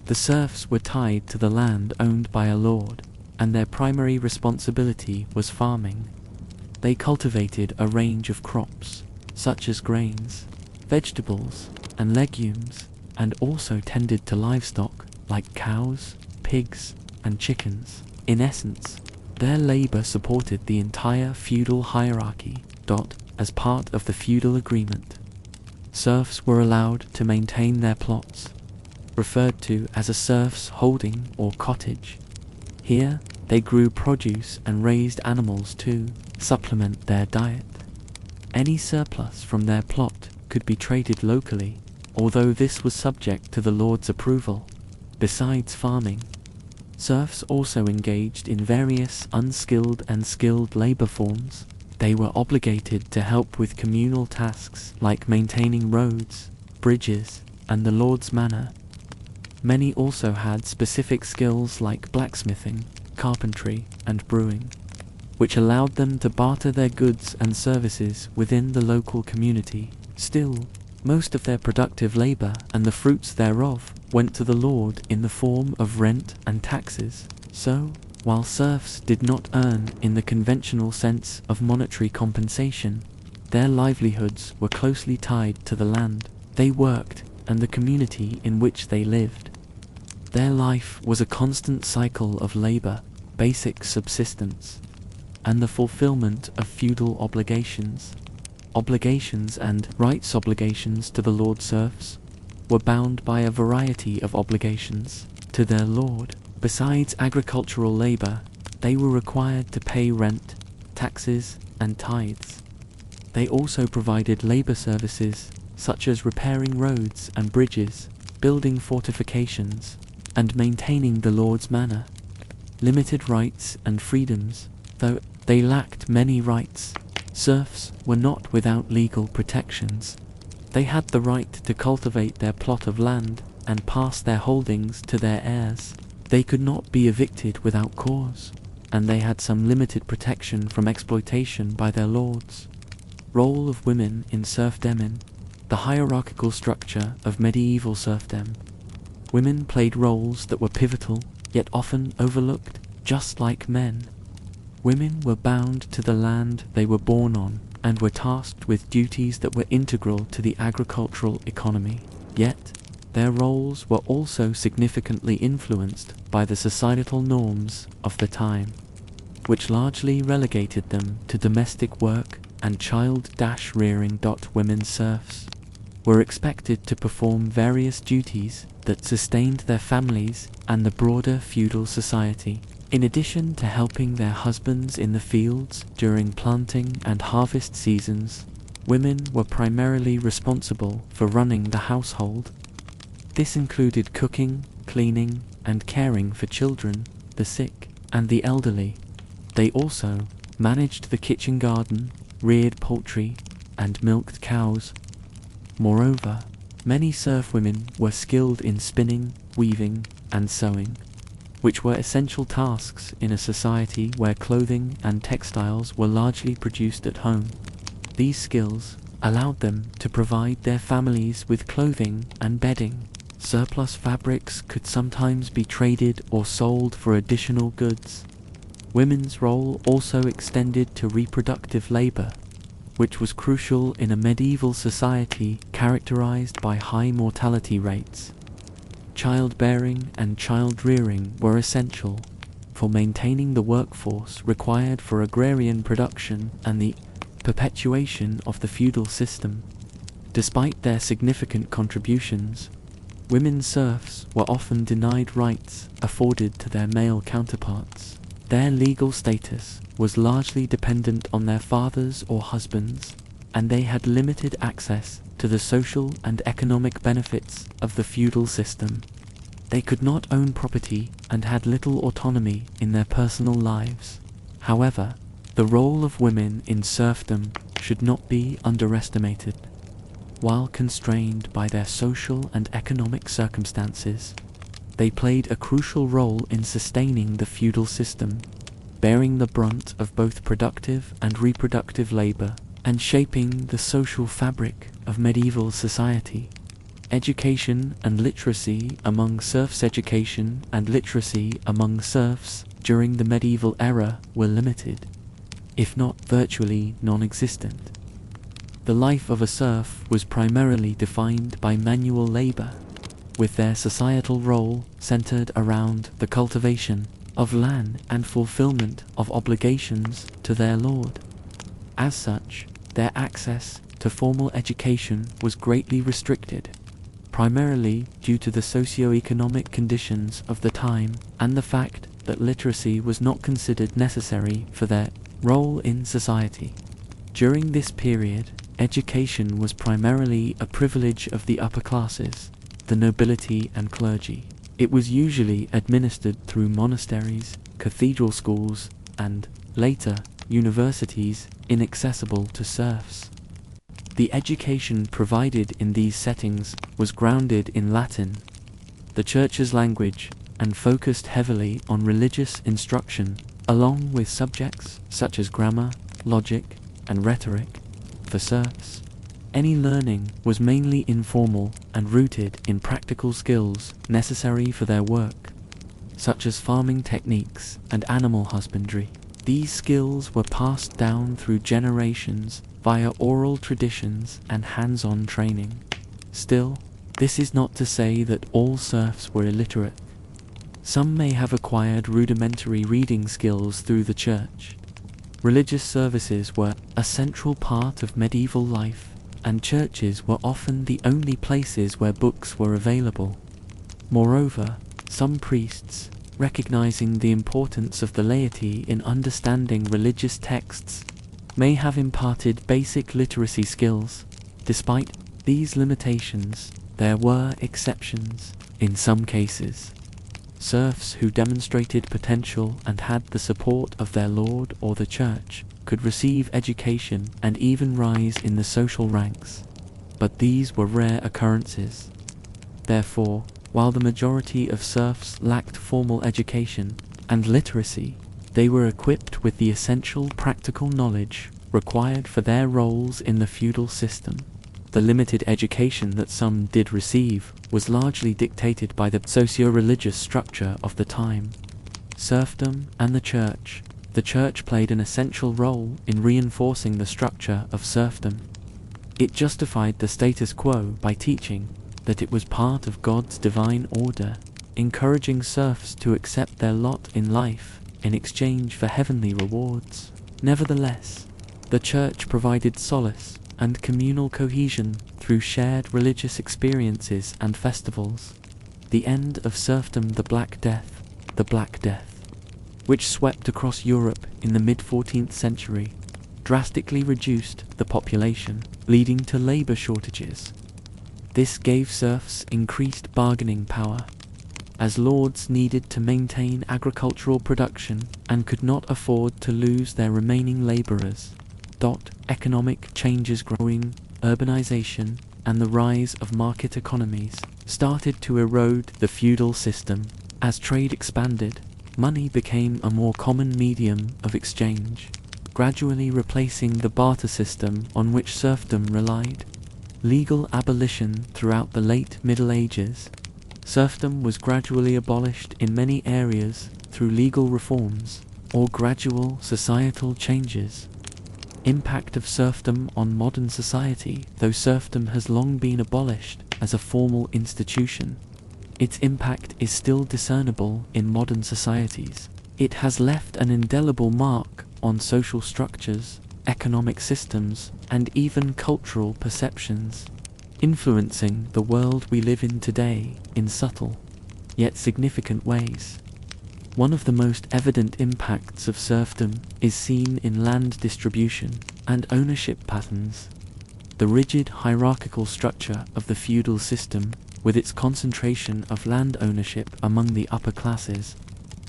Speaker 1: The serfs were tied to the land owned by a lord, and their primary responsibility was farming. They cultivated a range of crops, such as grains, vegetables, and legumes, and also tended to livestock like cows, pigs, and chickens. In essence, their labor supported the entire feudal hierarchy. As part of the feudal agreement, serfs were allowed to maintain their plots, referred to as a serf's holding or cottage. Here, they grew produce and raised animals to supplement their diet. Any surplus from their plot could be traded locally, although this was subject to the lord's approval. Besides farming, serfs also engaged in various unskilled and skilled labor forms. They were obligated to help with communal tasks like maintaining roads, bridges, and the lord's manor. Many also had specific skills like blacksmithing, carpentry, and brewing, which allowed them to barter their goods and services within the local community. Still, most of their productive labor and the fruits thereof went to the lord in the form of rent and taxes. So, while serfs did not earn in the conventional sense of monetary compensation, their livelihoods were closely tied to the land they worked and the community in which they lived. Their life was a constant cycle of labor, basic subsistence, and the fulfillment of feudal obligations. Obligations and rights. Obligations to the lord serfs were bound by a variety of obligations to their lord. Besides agricultural labor, they were required to pay rent, taxes, and tithes. They also provided labor services such as repairing roads and bridges, building fortifications, and maintaining the lord's manor. Limited rights and freedoms. Though they lacked many rights, serfs were not without legal protections. They had the right to cultivate their plot of land and pass their holdings to their heirs. They could not be evicted without cause, and they had some limited protection from exploitation by their lords. Role of women in serfdom. The hierarchical structure of medieval serfdom. Women played roles that were pivotal, yet often overlooked, just like men. Women were bound to the land they were born on, and were tasked with duties that were integral to the agricultural economy. Yet, their roles were also significantly influenced by the societal norms of the time, which largely relegated them to domestic work and child-rearing. Women serfs were expected to perform various duties that sustained their families and the broader feudal society. In addition to helping their husbands in the fields during planting and harvest seasons, women were primarily responsible for running the household. This included cooking, cleaning, and caring for children, the sick, and the elderly. They also managed the kitchen garden, reared poultry, and milked cows. Moreover, many serf women were skilled in spinning, weaving, and sewing, which were essential tasks in a society where clothing and textiles were largely produced at home. These skills allowed them to provide their families with clothing and bedding. Surplus fabrics could sometimes be traded or sold for additional goods. Women's role also extended to reproductive labor, which was crucial in a medieval society characterized by high mortality rates. Childbearing and child-rearing were essential for maintaining the workforce required for agrarian production and the perpetuation of the feudal system. Despite their significant contributions, women serfs were often denied rights afforded to their male counterparts. Their legal status was largely dependent on their fathers or husbands, and they had limited access to the social and economic benefits of the feudal system. They could not own property and had little autonomy in their personal lives. However, the role of women in serfdom should not be underestimated. While constrained by their social and economic circumstances, they played a crucial role in sustaining the feudal system, bearing the brunt of both productive and reproductive labor, and shaping the social fabric of medieval society. Education and literacy among serfs. Education and literacy among serfs during the medieval era were limited, if not virtually non-existent. The life of a serf was primarily defined by manual labor, with their societal role centered around the cultivation of land and fulfillment of obligations to their lord. As such, their access to formal education was greatly restricted, primarily due to the socio-economic conditions of the time and the fact that literacy was not considered necessary for their role in society. During this period, education was primarily a privilege of the upper classes, the nobility and clergy. It was usually administered through monasteries, cathedral schools, and, later, universities inaccessible to serfs. The education provided in these settings was grounded in Latin, the Church's language, and focused heavily on religious instruction, along with subjects such as grammar, logic, and rhetoric. For serfs, any learning was mainly informal and rooted in practical skills necessary for their work, such as farming techniques and animal husbandry. These skills were passed down through generations via oral traditions and hands-on training. Still, this is not to say that all serfs were illiterate. Some may have acquired rudimentary reading skills through the church. Religious services were a central part of medieval life, and churches were often the only places where books were available. Moreover, some priests, recognizing the importance of the laity in understanding religious texts, may have imparted basic literacy skills. Despite these limitations, there were exceptions. In some cases, serfs who demonstrated potential and had the support of their lord or the church could receive education and even rise in the social ranks. But these were rare occurrences. Therefore, while the majority of serfs lacked formal education and literacy, they were equipped with the essential practical knowledge required for their roles in the feudal system. The limited education that some did receive was largely dictated by the socio-religious structure of the time. Serfdom and the church. The church played an essential role in reinforcing the structure of serfdom. It justified the status quo by teaching that it was part of God's divine order, encouraging serfs to accept their lot in life in exchange for heavenly rewards. Nevertheless, the church provided solace and communal cohesion through shared religious experiences and festivals. The end of serfdom, the Black Death, which swept across Europe in the mid-14th century, drastically reduced the population, leading to labor shortages. This gave serfs increased bargaining power, as lords needed to maintain agricultural production and could not afford to lose their remaining laborers. Economic changes, growing urbanization, and the rise of market economies started to erode the feudal system. As trade expanded, money became a more common medium of exchange, gradually replacing the barter system on which serfdom relied. Legal abolition throughout the late Middle Ages. Serfdom was gradually abolished in many areas through legal reforms or gradual societal changes. Impact of serfdom on modern society. Though serfdom has long been abolished as a formal institution, its impact is still discernible in modern societies. It has left an indelible mark on social structures, economic systems, and even cultural perceptions, influencing the world we live in today in subtle, yet significant ways. One of the most evident impacts of serfdom is seen in land distribution and ownership patterns. The rigid hierarchical structure of the feudal system, with its concentration of land ownership among the upper classes,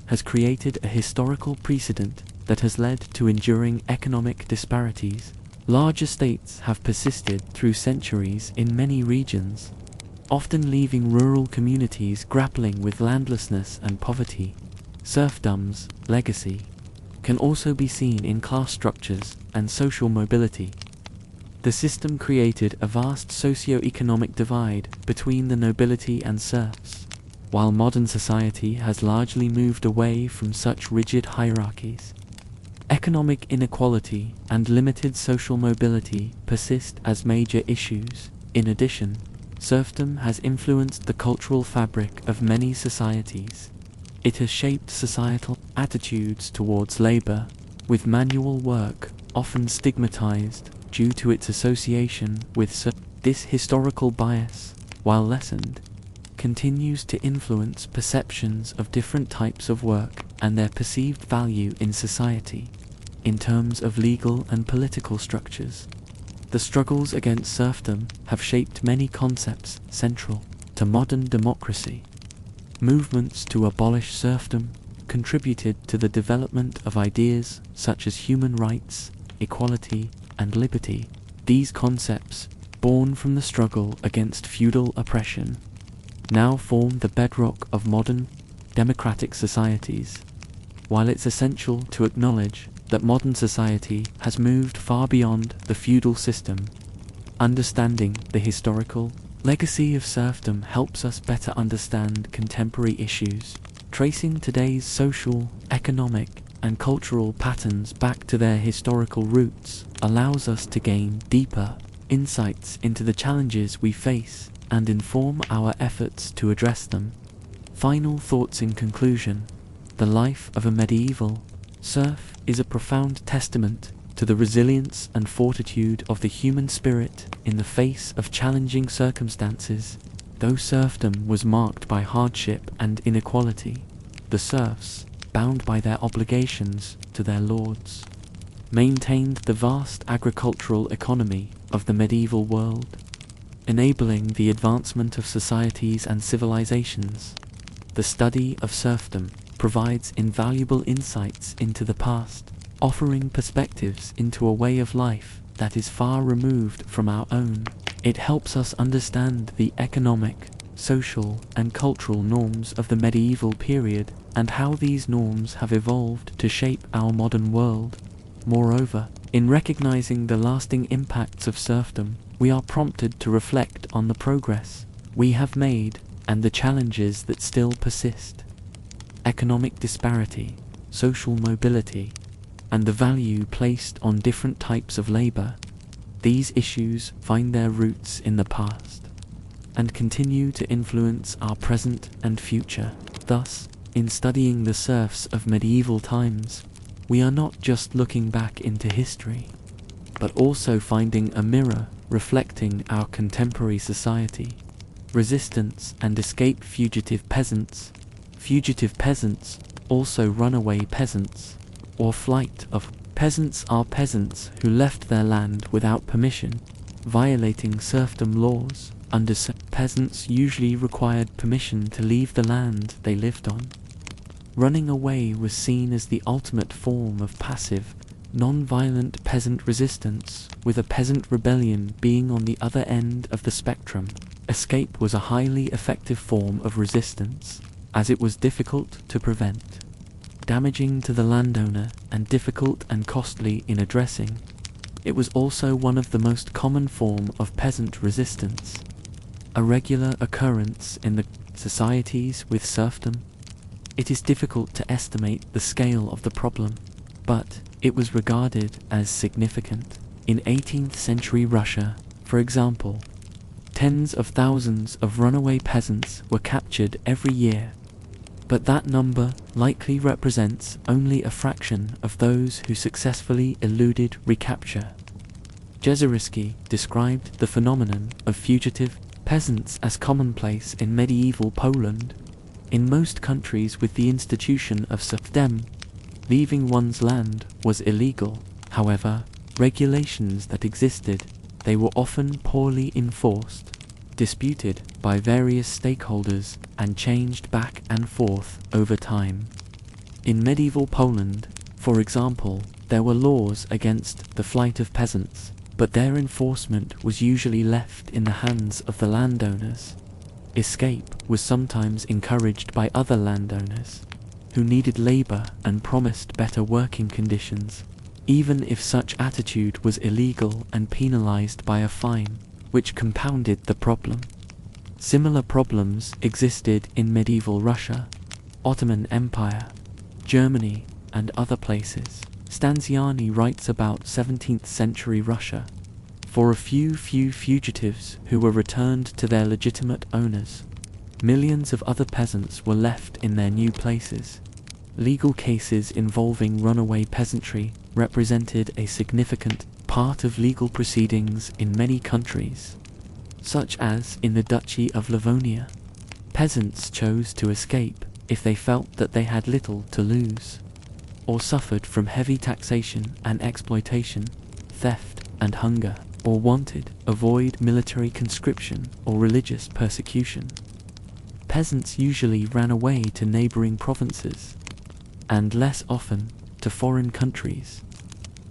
Speaker 1: has created a historical precedent that has led to enduring economic disparities. Large estates have persisted through centuries in many regions, often leaving rural communities grappling with landlessness and poverty. Serfdom's legacy can also be seen in class structures and social mobility. The system created a vast socio-economic divide between the nobility and serfs, while modern society has largely moved away from such rigid hierarchies. Economic inequality and limited social mobility persist as major issues. In addition, serfdom has influenced the cultural fabric of many societies. It has shaped societal attitudes towards labor, with manual work often stigmatized due to its association with serfdom. This historical bias, while lessened, continues to influence perceptions of different types of work and their perceived value in society. In terms of legal and political structures, the struggles against serfdom have shaped many concepts central to modern democracy. Movements to abolish serfdom contributed to the development of ideas such as human rights, equality, and liberty. These concepts, born from the struggle against feudal oppression, now form the bedrock of modern democratic societies. While it's essential to acknowledge that modern society has moved far beyond the feudal system, understanding the historical legacy of serfdom helps us better understand contemporary issues. Tracing today's social, economic, and cultural patterns back to their historical roots allows us to gain deeper insights into the challenges we face and inform our efforts to address them. Final thoughts in conclusion. The life of a medieval serf is a profound testament to the resilience and fortitude of the human spirit in the face of challenging circumstances. Though serfdom was marked by hardship and inequality, the serfs, bound by their obligations to their lords, maintained the vast agricultural economy of the medieval world, enabling the advancement of societies and civilizations. The study of serfdom provides invaluable insights into the past, offering perspectives into a way of life that is far removed from our own. It helps us understand the economic, social, and cultural norms of the medieval period and how these norms have evolved to shape our modern world. Moreover, in recognizing the lasting impacts of serfdom, we are prompted to reflect on the progress we have made and the challenges that still persist. Economic disparity, social mobility, and the value placed on different types of labor. These issues find their roots in the past and continue to influence our present and future. Thus, in studying the serfs of medieval times, we are not just looking back into history, but also finding a mirror reflecting our contemporary society. Resistance and escape. Fugitive peasants. Fugitive peasants, also runaway peasants, or flight of peasants, are peasants who left their land without permission, violating serfdom laws. Peasants usually required permission to leave the land they lived on. Running away was seen as the ultimate form of passive, non-violent peasant resistance, with a peasant rebellion being on the other end of the spectrum. Escape was a highly effective form of resistance, as it was difficult to prevent, damaging to the landowner, and difficult and costly in addressing. It was also one of the most common form of peasant resistance, a regular occurrence in the societies with serfdom. It is difficult to estimate the scale of the problem, but it was regarded as significant. In 18th century Russia, for example, tens of thousands of runaway peasants were captured every year, but that number likely represents only a fraction of those who successfully eluded recapture. Jezersky described the phenomenon of fugitive peasants as commonplace in medieval Poland. In most countries with the institution of serfdom, leaving one's land was illegal. However, regulations that existed, they were often poorly enforced, disputed by various stakeholders, and changed back and forth over time. In medieval Poland, for example, there were laws against the flight of peasants, but their enforcement was usually left in the hands of the landowners. Escape was sometimes encouraged by other landowners, who needed labor and promised better working conditions, even if such attitude was illegal and penalized by a fine, which compounded the problem. Similar problems existed in medieval Russia, Ottoman Empire, Germany, and other places. Stanziani writes about 17th century Russia. For a few fugitives who were returned to their legitimate owners, millions of other peasants were left in their new places. Legal cases involving runaway peasantry represented a significant part of legal proceedings in many countries, such as in the Duchy of Livonia. Peasants chose to escape if they felt that they had little to lose, or suffered from heavy taxation and exploitation, theft and hunger, or wanted to avoid military conscription or religious persecution. Peasants usually ran away to neighboring provinces, and less often to foreign countries.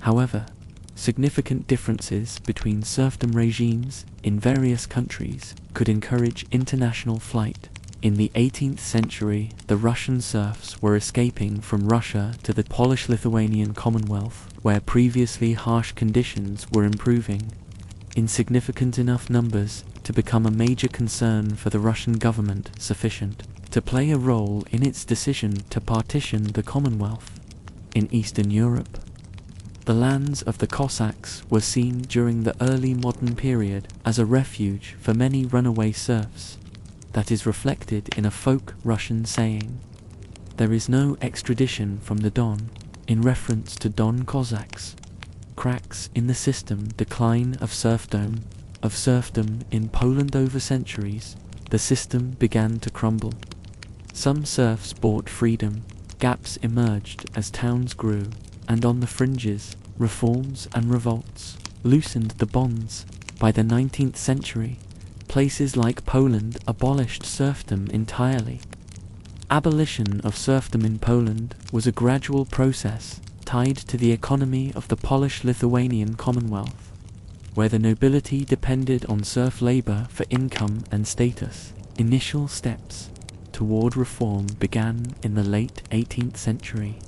Speaker 1: However, significant differences between serfdom regimes in various countries could encourage international flight. In the 18th century, the Russian serfs were escaping from Russia to the Polish-Lithuanian Commonwealth, where previously harsh conditions were improving, in significant enough numbers to become a major concern for the Russian government, sufficient to play a role in its decision to partition the Commonwealth. In Eastern Europe, the lands of the Cossacks were seen during the early modern period as a refuge for many runaway serfs. That is reflected in a folk Russian saying, "There is no extradition from the Don," in reference to Don Cossacks. Cracks in the system. Decline of serfdom in Poland. Over centuries, the system began to crumble. Some serfs bought freedom, gaps emerged as towns grew, and on the fringes, reforms and revolts loosened the bonds. By the 19th century, places like Poland abolished serfdom entirely. Abolition of serfdom in Poland was a gradual process tied to the economy of the Polish-Lithuanian Commonwealth, where the nobility depended on serf labor for income and status. Initial steps toward reform began in the late 18th century,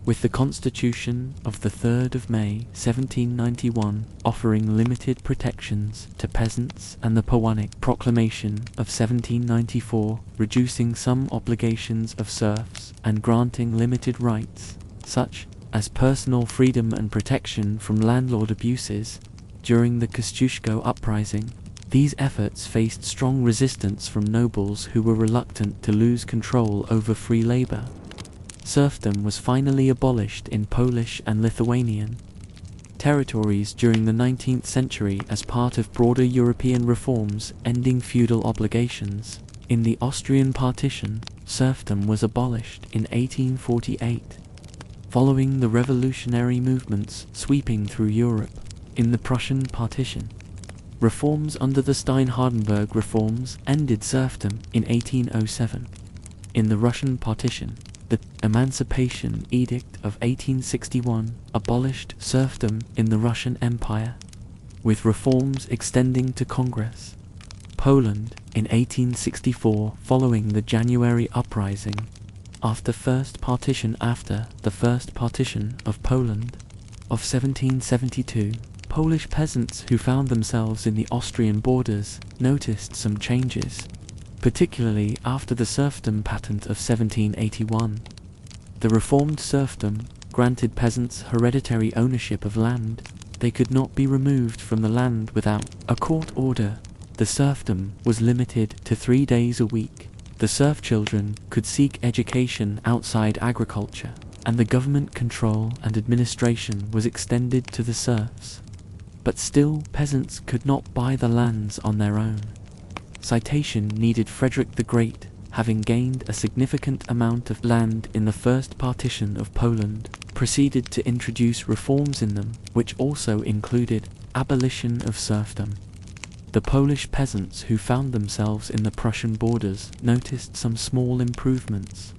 Speaker 1: with the Constitution of the 3rd of May 1791 offering limited protections to peasants, and the Powanik Proclamation of 1794 reducing some obligations of serfs and granting limited rights, such as personal freedom and protection from landlord abuses. During the Kościuszko uprising, these efforts faced strong resistance from nobles who were reluctant to lose control over free labor. Serfdom was finally abolished in Polish and Lithuanian territories during the 19th century as part of broader European reforms ending feudal obligations. In the Austrian partition, serfdom was abolished in 1848. Following the revolutionary movements sweeping through Europe, in the Prussian partition, reforms under the Stein-Hardenberg reforms ended serfdom in 1807. In the Russian partition, the Emancipation Edict of 1861 abolished serfdom in the Russian Empire, with reforms extending to Congress. Poland, in 1864, following the January Uprising, after the First Partition of Poland of 1772, Polish peasants who found themselves in the Austrian borders noticed some changes, particularly after the serfdom patent of 1781. The reformed serfdom granted peasants hereditary ownership of land. They could not be removed from the land without a court order. The serfdom was limited to 3 days a week. The serf children could seek education outside agriculture, and the government control and administration was extended to the serfs. But still, peasants could not buy the lands on their own. Citation needed. Frederick the Great, having gained a significant amount of land in the First Partition of Poland, proceeded to introduce reforms in them, which also included abolition of serfdom. The Polish peasants who found themselves in the Prussian borders noticed some small improvements.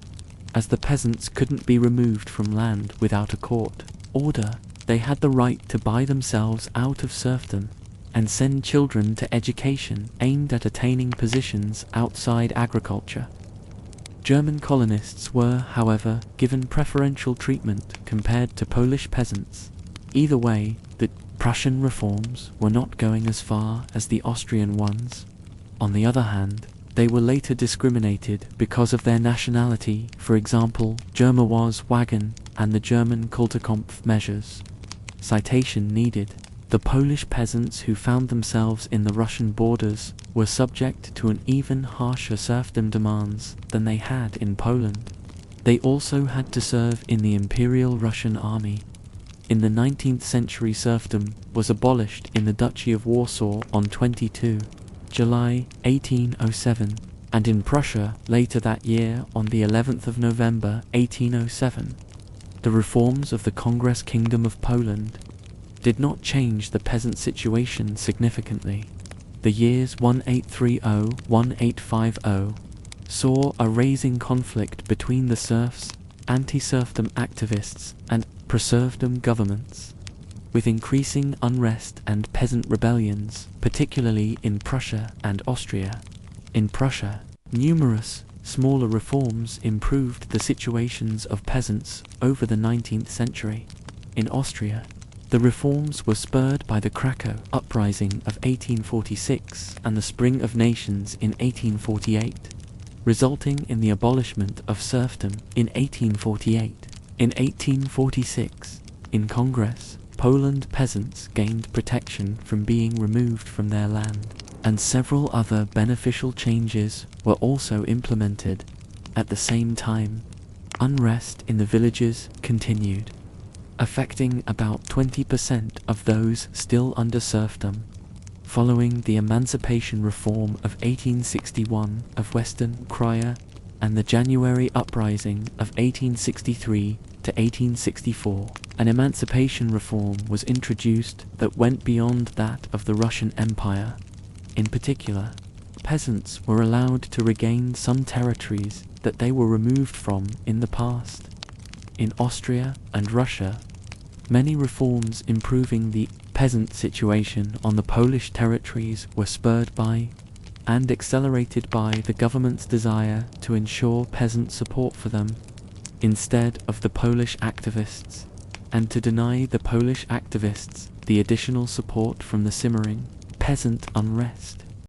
Speaker 1: As the peasants couldn't be removed from land without a court order, they had the right to buy themselves out of serfdom and send children to education aimed at attaining positions outside agriculture. German colonists were, however, given preferential treatment compared to Polish peasants. Either way, the Prussian reforms were not going as far as the Austrian ones. On the other hand, they were later discriminated because of their nationality, for example, Germerwas wagon and the German Kulturkampf measures. Citation needed. The Polish peasants who found themselves in the Russian borders were subject to an even harsher serfdom demands than they had in Poland. They also had to serve in the Imperial Russian Army. In the 19th century, serfdom was abolished in the Duchy of Warsaw on 22 July 1807, and in Prussia later that year on the 11th of November 1807. The reforms of the Congress Kingdom of Poland did not change the peasant situation significantly. The years 1830-1850 saw a rising conflict between the serfs, anti-serfdom activists, and pro-serfdom governments, with increasing unrest and peasant rebellions, particularly in Prussia and Austria. In Prussia, numerous smaller reforms improved the situations of peasants over the 19th century. In Austria, the reforms were spurred by the Krakow Uprising of 1846 and the Spring of Nations in 1848, resulting in the abolishment of serfdom in 1848. In 1846, in Congress, Poland peasants gained protection from being removed from their land, and several other beneficial changes were also implemented. At the same time, unrest in the villages continued, affecting about 20% of those still under serfdom. Following the Emancipation Reform of 1861 of Western Krya and the January Uprising of 1863 to 1864, an emancipation reform was introduced that went beyond that of the Russian Empire. In particular, peasants were allowed to regain some territories that they were removed from in the past. In Austria and Russia, many reforms improving the peasant situation on the Polish territories were spurred by and accelerated by the government's desire to ensure peasant support for them instead of the Polish activists, and to deny the Polish activists the additional support from the simmering peasant unrest.